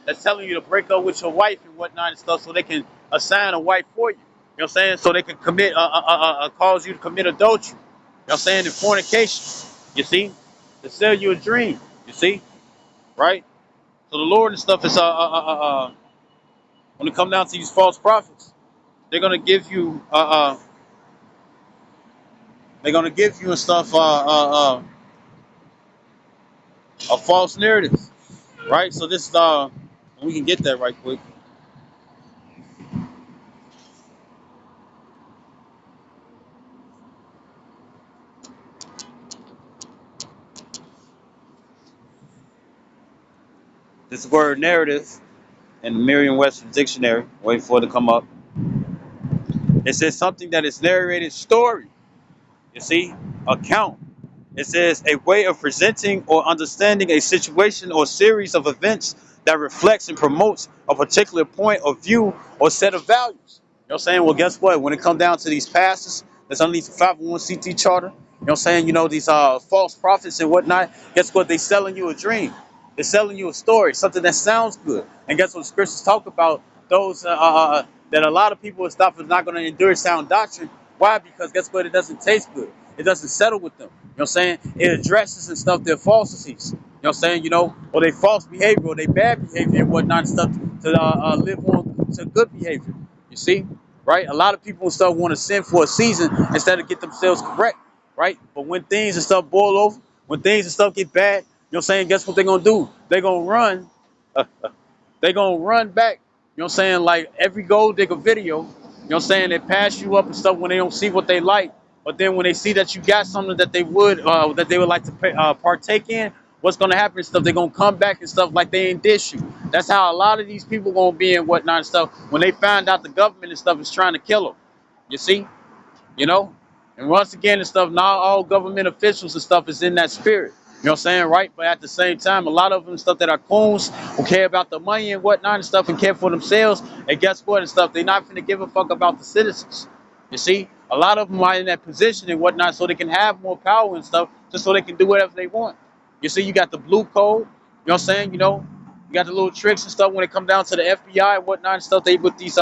That's telling you to break up with your wife and whatnot and stuff so they can assign a wife for you. You know what I'm saying? So they can cause you to commit adultery. You know what I'm saying? And fornication. You see? To sell you a dream. You see? Right? So the Lord and stuff is when it comes down to these false prophets, they're gonna give you and stuff a false narrative, right? So this we can get that right quick. This word narrative in the Merriam-Webster dictionary. Wait for it to come up. It says something that is narrated story. You see, account. It says a way of presenting or understanding a situation or series of events that reflects and promotes a particular point of view or set of values. You know what I'm saying? Well, guess what? When it comes down to these pastors that's underneath the 501c charter, you know what I'm saying? These false prophets and whatnot, guess what? They selling you a dream. They're selling you a story, something that sounds good. And guess what the scriptures talk about? Those that a lot of people and stuff is not going to endure sound doctrine. Why? Because guess what? It doesn't taste good. It doesn't settle with them. You know what I'm saying? It addresses and stuff their falsities. You know what I'm saying? Or they false behavior or they bad behavior and whatnot and stuff to live on to good behavior. You see? Right? A lot of people and stuff want to sin for a season instead of get themselves correct. Right? But when things and stuff boil over, when things and stuff get bad, you know what I'm saying? Guess what they're going to do? They're going to run. They're going to run back. You know what I'm saying? Like every gold digger video, you know what I'm saying? They pass you up and stuff when they don't see what they like. But then when they see that you got something that they would like to partake in, what's going to happen and stuff, they're going to come back and stuff like they ain't dish you. That's how a lot of these people going to be and whatnot and stuff when they find out the government and stuff is trying to kill them. You see? You know? And once again and stuff, not all government officials and stuff is in that spirit. You know what I'm saying? Right? But at the same time, a lot of them stuff that are coons who care about the money and whatnot and stuff and care for themselves. And guess what and stuff? They're not going to give a fuck about the citizens. You see, a lot of them are in that position and whatnot, so they can have more power and stuff, just so they can do whatever they want. You see, you got the blue code. You know what I'm saying? You know, you got the little tricks and stuff when it come down to the FBI and whatnot and stuff. They with these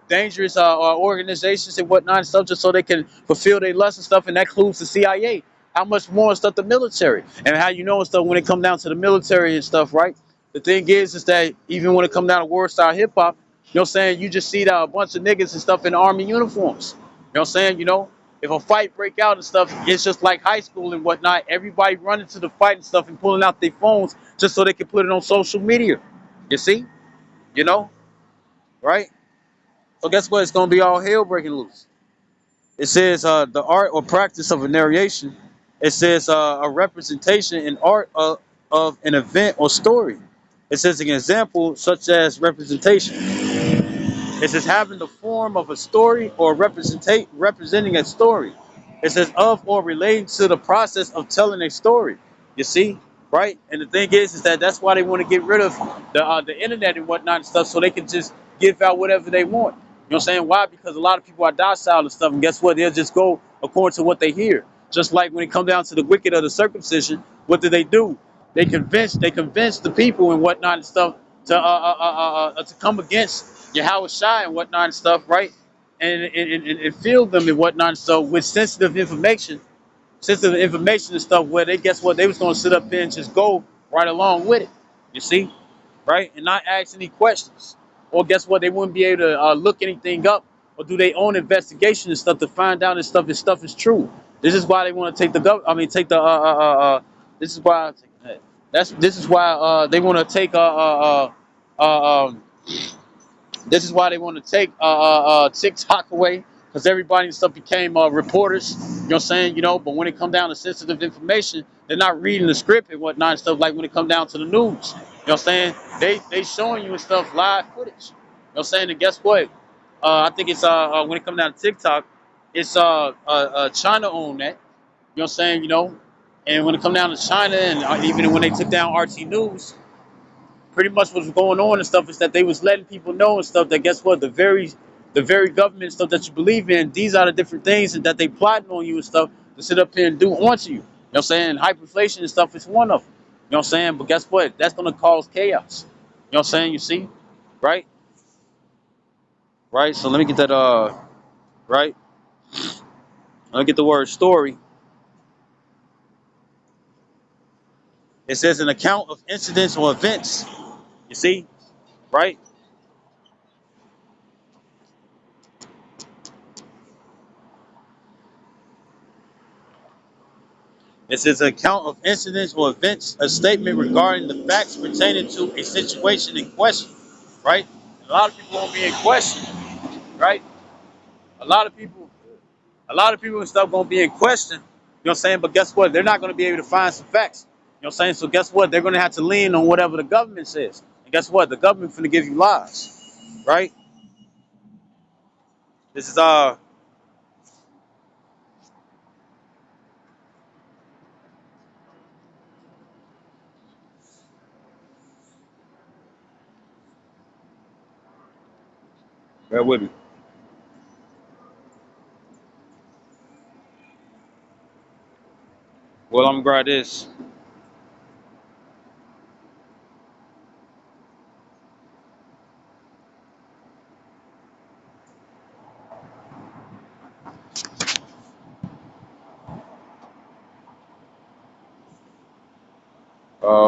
dangerous organizations and whatnot and stuff, just so they can fulfill their lust and stuff, and that includes the CIA. How much more and stuff the military, and how you know and stuff when it come down to the military and stuff, right? The thing is that even when it come down to war style hip hop, you know what I'm saying? You just see that a bunch of niggas and stuff in army uniforms. You know what I'm saying? You know, if a fight break out and stuff, it's just like high school and whatnot. Everybody running to the fight and stuff and pulling out their phones just so they can put it on social media. You see? You know? Right? So guess what? It's gonna be all hell breaking loose. It says the art or practice of a narration. It says a representation in art of an event or story. It says an example such as representation. It says having the form of a story or representing a story. It says of or relating to the process of telling a story. You see, right? And the thing is that that's why they want to get rid of the internet and whatnot and stuff, so they can just give out whatever they want. You know what I'm saying? Why? Because a lot of people are docile and stuff, and guess what? They'll just go according to what they hear. Just like when it comes down to the wicked of the circumcision, what do? They convince the people and whatnot and stuff to come against Yahweh Shai and whatnot and stuff, right? And fill them and whatnot and stuff with sensitive information and stuff where they guess what they was gonna sit up there and just go right along with it. You see, right? And not ask any questions. Or guess what? They wouldn't be able to look anything up or do their own investigation and stuff to find out if stuff is true. This is why they want to take the gov. I mean, take the. This is why. This is why they want to take this is why they want to take TikTok away, because everybody and stuff became reporters. You know what I'm saying? You know, but when it come down to sensitive information, they're not reading the script and whatnot and stuff like when it come down to the news. You know what I'm saying? They showing you and stuff live footage. You know what I'm saying? And guess what? I think it's when it come down to TikTok, it's China own that. You know what I'm saying? You know, and when it come down to China and even when they took down RT News, pretty much what's going on and stuff is that they was letting people know and stuff that guess what the very government and stuff that you believe in, these are the different things that they plotting on you and stuff to sit up here and do onto you. You know what I'm saying? Hyperinflation and stuff is one of them. You know what I'm saying? But guess what? That's gonna cause chaos. You know what I'm saying? You see? Right? Right? So let me get that right. Let me get the word story. It says an account of incidents or events. You see? Right? It says an account of incidents or events, a statement regarding the facts pertaining to a situation in question, right? A lot of people won't be in question, right? A lot of people, a lot of people and stuff gonna be in question. You know what I'm saying? But guess what? They're not gonna be able to find some facts. You know what I'm saying? So guess what? They're gonna have to lean on whatever the government says. And guess what? The government's gonna give you lies, right? This is bear with me. Well, I'm gonna grab this.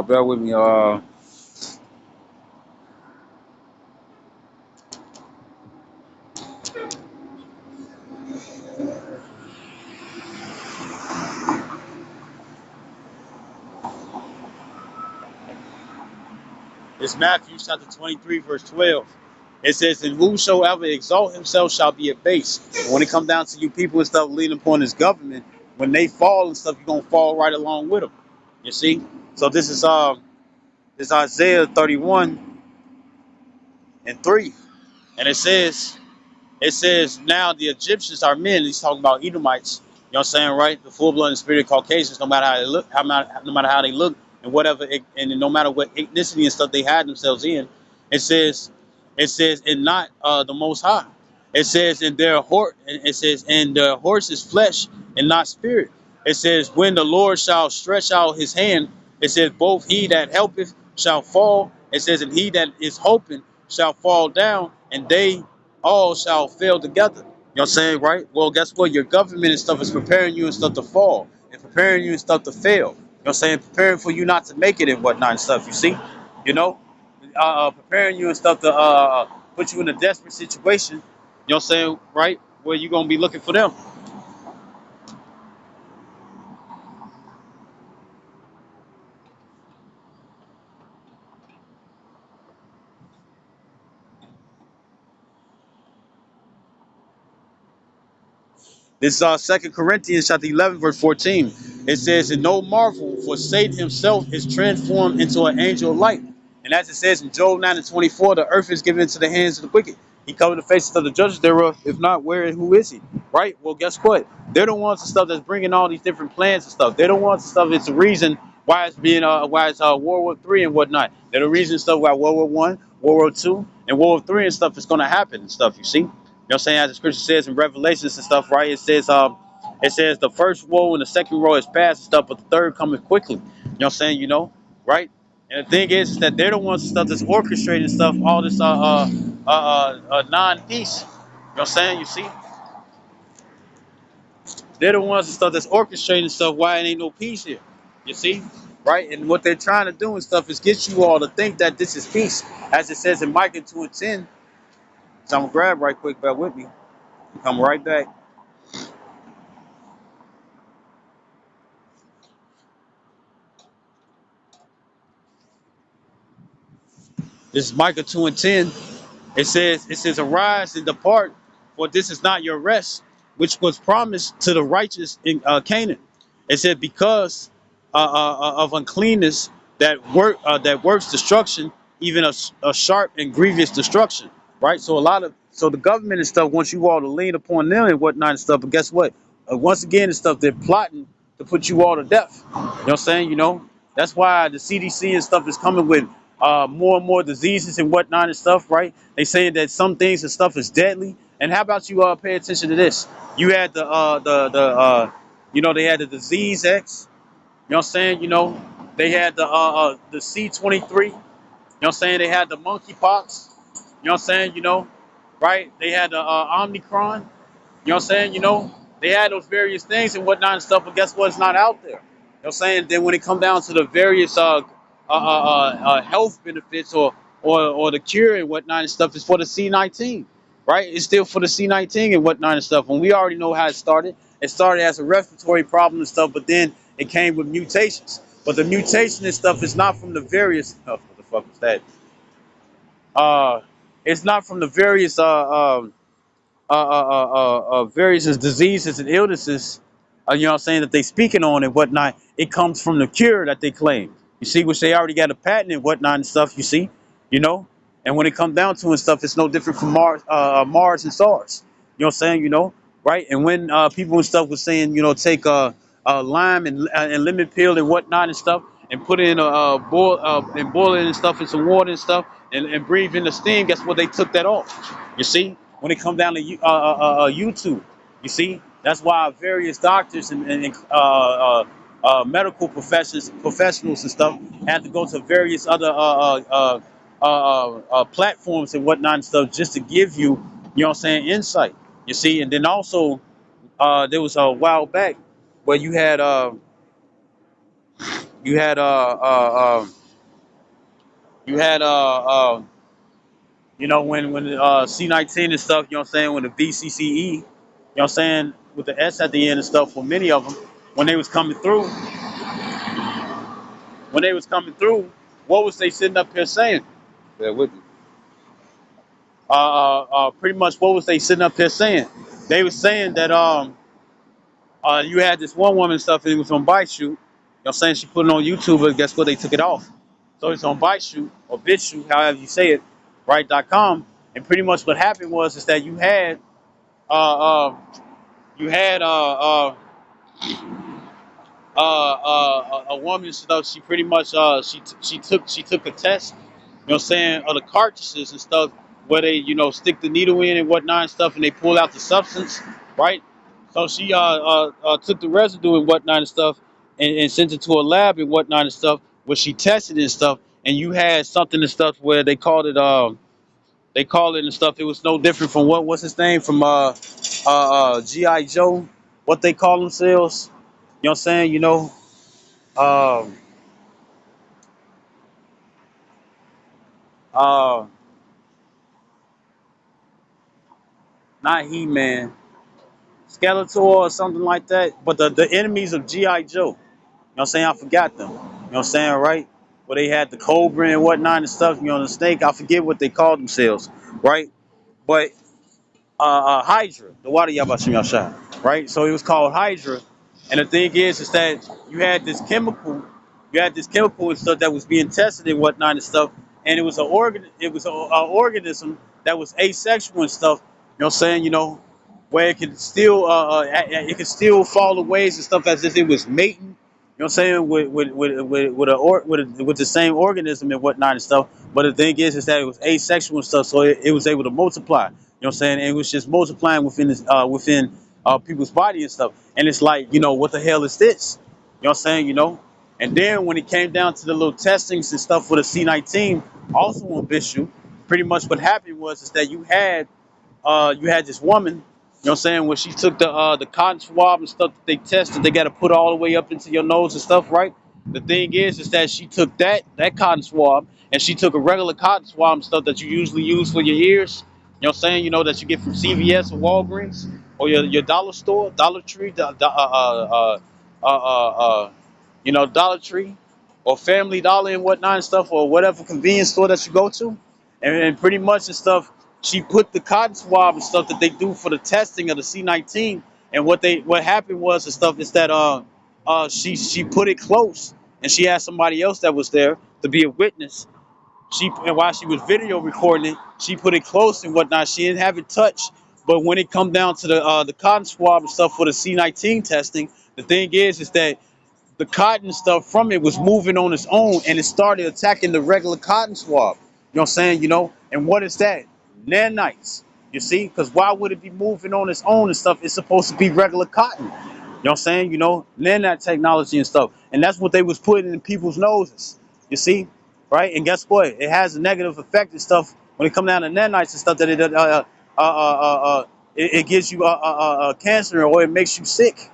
Bear with me. It's Matthew chapter 23, verse 12. It says, and whosoever exalt himself shall be abased. And when it comes down to you people and stuff leaning upon this government, when they fall and stuff, you're gonna fall right along with them. You see? So this is Isaiah 31 and 3. And it says, now the Egyptians are men. He's talking about Edomites. You know what I'm saying, right? The full blood and spirit Caucasians, no matter how they look, no matter how they look, and whatever, and no matter what ethnicity and stuff they had themselves in. It says, and not the Most High. It says, it says, and their horse is flesh and not spirit. It says, when the Lord shall stretch out his hand, it says, both he that helpeth shall fall. It says, and he that is hoping shall fall down, and they all shall fail together. You know what I'm saying, right? Well, guess what? Your government and stuff is preparing you and stuff to fall, and preparing you and stuff to fail. You know what I'm saying? Preparing for you not to make it and whatnot and stuff, you see? You know? Preparing you and stuff to put you in a desperate situation. You know what I'm saying, right? Where you gonna be looking for them. This is 2 Corinthians chapter 11, verse 14. It says, and no marvel, for Satan himself is transformed into an angel of light. And as it says in Job 9 and 24, the earth is given into the hands of the wicked. He covered the faces of the judges thereof. If not, where and who is he? Right? Well, guess what? They're the ones and stuff that's bringing all these different plans and stuff. They're the ones and stuff. It's the reason why it's being why it's World War III and whatnot. They're the reason and stuff why World War One, World War Two, and World War Three and stuff is going to happen and stuff. You see? You know what I'm saying? As the scripture says in Revelations and stuff, right? It says the first woe and the second woe is past and stuff, but the third coming quickly. You know what I'm saying? You know, right? And the thing is that they're the ones and stuff that's orchestrating stuff, all this non-peace. You know what I'm saying? You see? They're the ones and stuff that's orchestrating stuff why it ain't no peace here. You see? Right? And what they're trying to do and stuff is get you all to think that this is peace. As it says in Micah 2 and 10. So I'm gonna grab right quick, bear with me. Come right back. This is Micah 2 and 10. It says, arise and depart, for this is not your rest, which was promised to the righteous in Canaan. It said, because of uncleanness that works destruction, even a sharp and grievous destruction. Right? So the government and stuff wants you all to lean upon them and whatnot and stuff. But guess what? Once again and stuff, they're plotting to put you all to death. You know what I'm saying? You know, that's why the CDC and stuff is coming with more and more diseases and whatnot and stuff, right? They saying that some things and stuff is deadly. And how about you pay attention to this? You had they had the disease X. You know what I'm saying? You know, they had the C23. You know what I'm saying? They had the monkeypox. You know what I'm saying? You know, right? They had the Omicron. You know what I'm saying? You know, they had those various things and whatnot and stuff, but guess what? It's not out there. You know what I'm saying? Then when it comes down to the various health benefits or the cure and whatnot and stuff, it's for the C19, right? It's still for the C19 and whatnot and stuff. And we already know how it started. It started as a respiratory problem and stuff, but then it came with mutations. But the mutation and stuff is not from the various. Oh, what the fuck was that? Uh, it's not from the various various diseases and illnesses, you know what I'm saying, that they speaking on and whatnot. It comes from the cure that they claim. You see, which they already got a patent and whatnot and stuff, you see, you know? And when it comes down to and stuff, it's no different from Mars and SARS. You know what I'm saying, you know? Right? And when people and stuff was saying, you know, take lime and lemon peel and whatnot and stuff, and put it in and boil it and stuff in some water and stuff, and breathe in the steam. Guess what? They took that off. You see, when it come down to YouTube, you see, that's why various doctors and medical professionals and stuff had to go to various other platforms and whatnot and stuff just to give you, you know what I'm saying, insight. You see, and then also there was a while back where you had you had you know, when C19 and stuff, you know what I'm saying, when the VCCE, you know what I'm saying, with the S at the end and stuff, for many of them, when they was coming through, what was they sitting up here saying? Bear with me. Pretty much what was they sitting up here saying? They was saying that you had this one woman and stuff, and it was on bike shoot. You know what I'm saying? She put it on YouTube, but guess what? They took it off. So it's on bike shoot or BitChute, however you say it, right.com. And pretty much what happened was is that uh, uh, you had a woman stuff. She pretty much she took a test. You know what I'm saying? Of the cartridges and stuff where they, stick the needle in and whatnot and stuff, and they pull out the substance, right? So she took the residue and whatnot and stuff, and sent it to a lab and whatnot and stuff, where she tested it and stuff, and you had something and stuff where they call it and stuff. It was no different from what's his name from GI Joe, what they call themselves. You know what I'm saying? Um, uh, not He Man, Skeletor or something like that. But the enemies of GI Joe. You know what I'm saying? I forgot them. You know what I'm saying, right? Where they had the Cobra and whatnot and stuff. The snake. I forget what they called themselves, right? But Hydra, the water Yabashim Yashai, right? So it was called Hydra, and the thing is that you had this chemical, and stuff that was being tested and whatnot and stuff, and it was a organism that was asexual and stuff. You know what I'm saying? Where it could still follow ways and stuff as if it was mating. You know what I'm saying, with the same organism and whatnot and stuff. But the thing is that it was asexual and stuff, so it was able to multiply. You know what I'm saying? And it was just multiplying within people's body and stuff. And it's like, what the hell is this? You know what I'm saying? And then when it came down to the little testings and stuff for the C19, also on Bishu, pretty much what happened was is that you had this woman, what I'm saying, when she took the cotton swab and stuff that they tested, they got to put all the way up into your nose and stuff, right? The thing is that she took that cotton swab, and she took a regular cotton swab and stuff that you usually use for your ears. You know what I'm saying? That you get from CVS or Walgreens or your dollar store, Dollar Tree, Dollar Tree or Family Dollar and whatnot and stuff, or whatever convenience store that you go to, and pretty much and stuff. She put the cotton swab and stuff that they do for the testing of the C19, and what happened was and stuff is that she put it close, and she had somebody else that was there to be a witness. And while she was video recording it, she put it close and whatnot. She didn't have it touched. But when it come down to the cotton swab and stuff for the C19 testing, the thing is that the cotton stuff from it was moving on its own, and it started attacking the regular cotton swab. You know what I'm saying? And what is that? Nanites. You see? Because why would it be moving on its own and stuff? It's supposed to be regular cotton. You know what I'm saying? Nanite technology and stuff. And that's what they was putting in people's noses. You see? Right? And guess what? It has a negative effect and stuff when it comes down to nanites and stuff that it gives you cancer, or it makes you sick.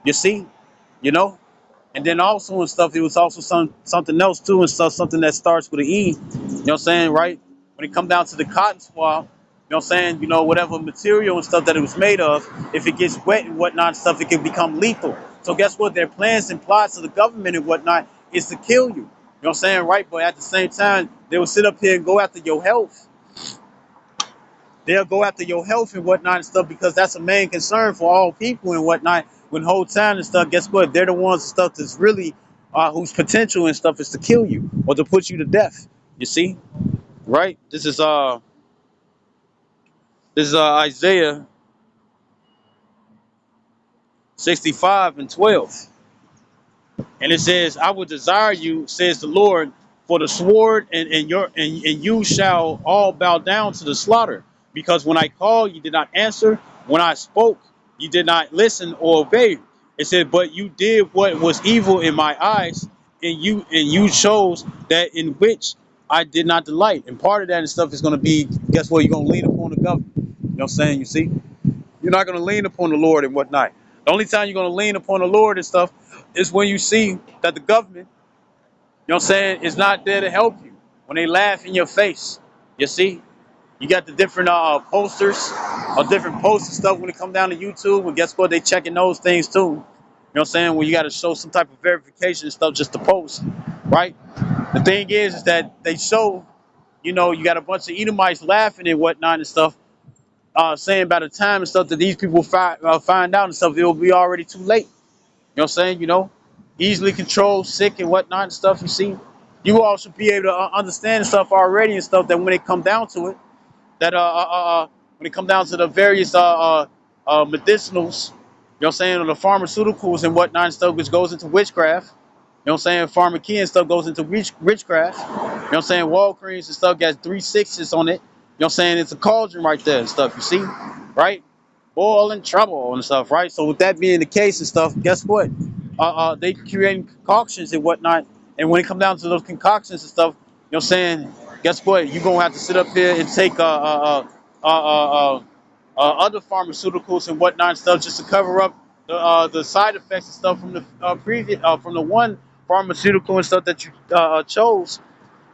You see? You know? And then also and stuff, it was also something else too and stuff, something that starts with an E. You know what I'm saying, right? When it comes down to the cotton swab, you know what I'm saying, whatever material and stuff that it was made of, if it gets wet and whatnot and stuff, it can become lethal. So guess what? Their plans and plots of the government and whatnot is to kill you. You know what I'm saying, right? But at the same time, they will sit up here and go after your health. They'll go after your health and whatnot and stuff, because that's a main concern for all people and whatnot. When whole time and stuff, guess what? They're the ones and stuff that's really whose potential and stuff is to kill you or to put you to death. You see, right? This is Isaiah 65:12. And it says, I will desire you, says the Lord, for the sword, and you shall all bow down to the slaughter. Because when I called, you did not answer. When I spoke, you did not listen or obey. It said, but you did what was evil in my eyes, and you chose that in which I did not delight. And part of that and stuff is going to be, guess what? You're going to lean upon the government. You know what I'm saying? You see? You're not going to lean upon the Lord and whatnot. The only time you're going to lean upon the Lord and stuff is when you see that the government, you know what I'm saying, is not there to help you. When they laugh in your face, you see? You got the different posters or different posts and stuff when it come down to YouTube. And guess what? They checking those things too. You know what I'm saying? When you got to show some type of verification and stuff just to post, right? The thing is that they show, you got a bunch of Edomites laughing and whatnot and stuff, saying by the time and stuff that these people find out and stuff, it will be already too late. You know what I'm saying? Easily controlled, sick and whatnot and stuff. You see, you all should be able to understand stuff already and stuff that when it come down to it, that when it come down to the various medicinals, you know what I'm saying, or the pharmaceuticals and whatnot and stuff, which goes into witchcraft. You know what I'm saying? Pharmacy and stuff goes into witchcraft. You know what I'm saying? Walgreens and stuff got 3 6s on it. You know know what I'm saying? It's a cauldron right there and stuff, you see? Right? Boiling trouble and stuff, right? So with that being the case and stuff, guess what? They creating concoctions and whatnot. And when it comes down to those concoctions and stuff, you know what I'm saying? Guess what? You're going to have to sit up here and take other pharmaceuticals and whatnot and stuff just to cover up the side effects and stuff from the previous from the one pharmaceutical and stuff that you chose.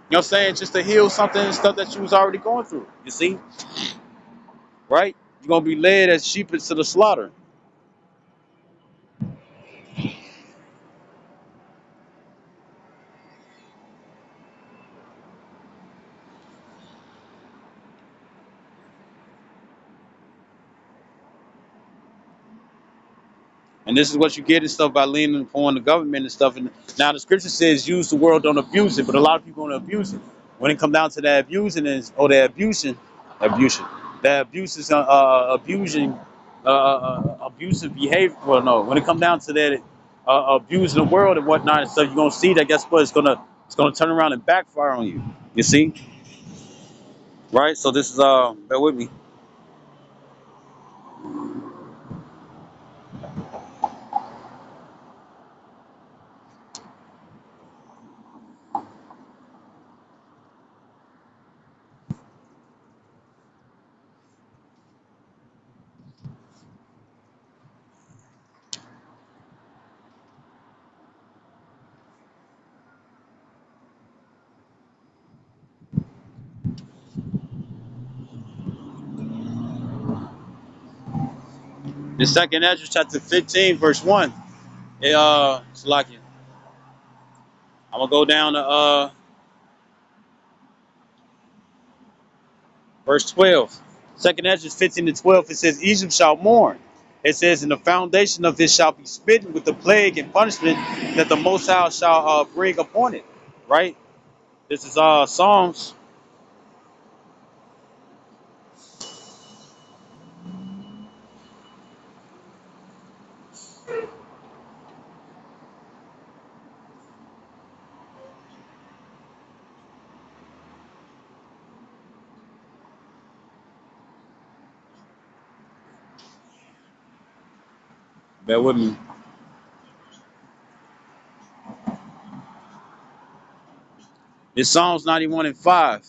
You know what I'm saying? Just to heal something and stuff that you was already going through. You see, right? You're gonna be led as sheep to the slaughter. And this is what you get and stuff by leaning upon the government and stuff. And now the scripture says, "Use the world, don't abuse it." But a lot of people want to abuse it. When it comes down to that abusing is or the abuse, that abuse is abusing, abusive behavior. Well, no, when it comes down to that abusing the world and whatnot and stuff, you're gonna see that. Guess what? It's gonna turn around and backfire on you. You see, right? So this is bear with me. The second Ezra chapter 15, verse 1. Salakia. I'm gonna go down to verse 12. Second Ezra 15 to 12. It says, Egypt shall mourn. It says, and the foundation of it shall be smitten with the plague and punishment that the Most High shall bring upon it. Right? This is Psalms. Bear with me. It's Psalms 91 and 5.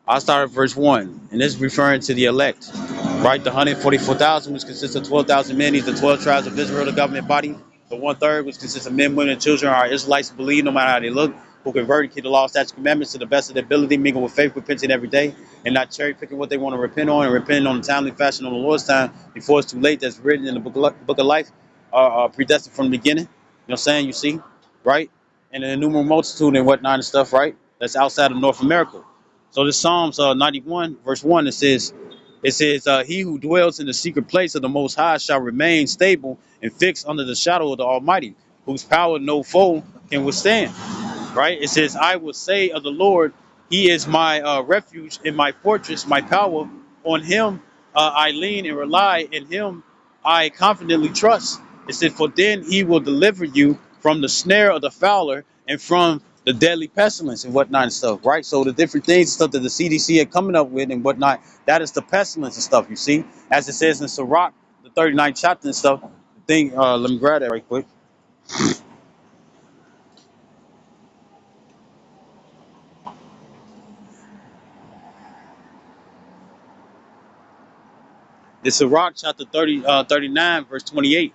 I'll start at verse 1, and this is referring to the elect, right? The 144,000, which consists of 12,000 men, these the 12 tribes of Israel, the government body. The one third, which consists of men, women, and children, are Israelites who believe no matter how they look, who convert and keep the law, statutes, commandments to the best of their ability, mingle with faith, repenting every day, and not cherry picking what they want to repent on, and repenting on a timely fashion on the Lord's time before it's too late. That's written in the book of life, predestined from the beginning. You know what I'm saying? You see, right? And an innumerable multitude and whatnot and stuff, right? That's outside of North America. So this Psalms 91 verse 1, it says, he who dwells in the secret place of the Most High shall remain stable and fixed under the shadow of the Almighty, whose power no foe can withstand. Right? It says, I will say of the Lord, He is my refuge and my fortress, my power. On Him I lean and rely. In Him I confidently trust. It said, for then He will deliver you from the snare of the fowler and from the deadly pestilence and whatnot and stuff. Right? So the different things and stuff that the CDC are coming up with and whatnot, that is the pestilence and stuff. You see, as it says in Sirach, the 39th chapter and stuff. Let me grab that right quick. It's Sirach chapter 39, verse 28.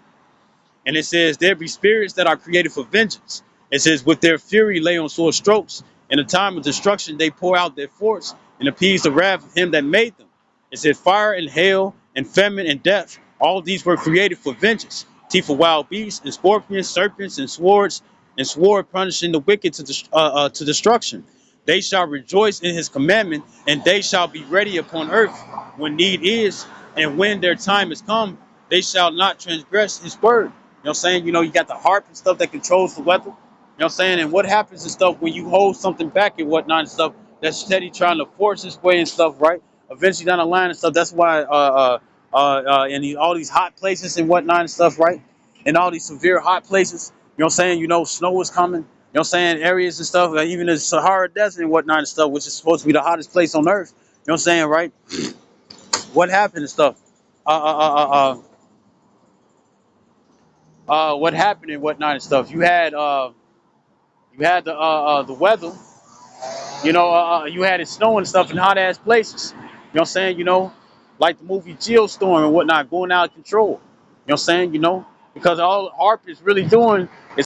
And it says, there be spirits that are created for vengeance. It says, with their fury lay on sore strokes. In the time of destruction, they pour out their force and appease the wrath of him that made them. It says, fire and hail and famine and death, all these were created for vengeance. Teeth of wild beasts and scorpions, serpents and swords, and sword punishing the wicked to destruction. They shall rejoice in his commandment, and they shall be ready upon earth when need is, and when their time is come, they shall not transgress his word. You know what I'm saying? You got the harp and stuff that controls the weather. You know what I'm saying? And what happens and stuff when you hold something back and whatnot and stuff that's steady trying to force its way and stuff, right? Eventually down the line and stuff. That's why in all these hot places and whatnot and stuff, right? In all these severe hot places, you know what I'm saying? Snow is coming. know what I'm saying, areas and stuff, like even the Sahara Desert and whatnot and stuff, which is supposed to be the hottest place on earth. You know what I'm saying, right? What happened and stuff? Uh, uh, uh, what happened and whatnot and stuff? You had the weather. You had it snowing and stuff in hot ass places. You know what I'm saying? Like the movie Geostorm and whatnot, going out of control. You know what I'm saying? Because all ARP is really doing is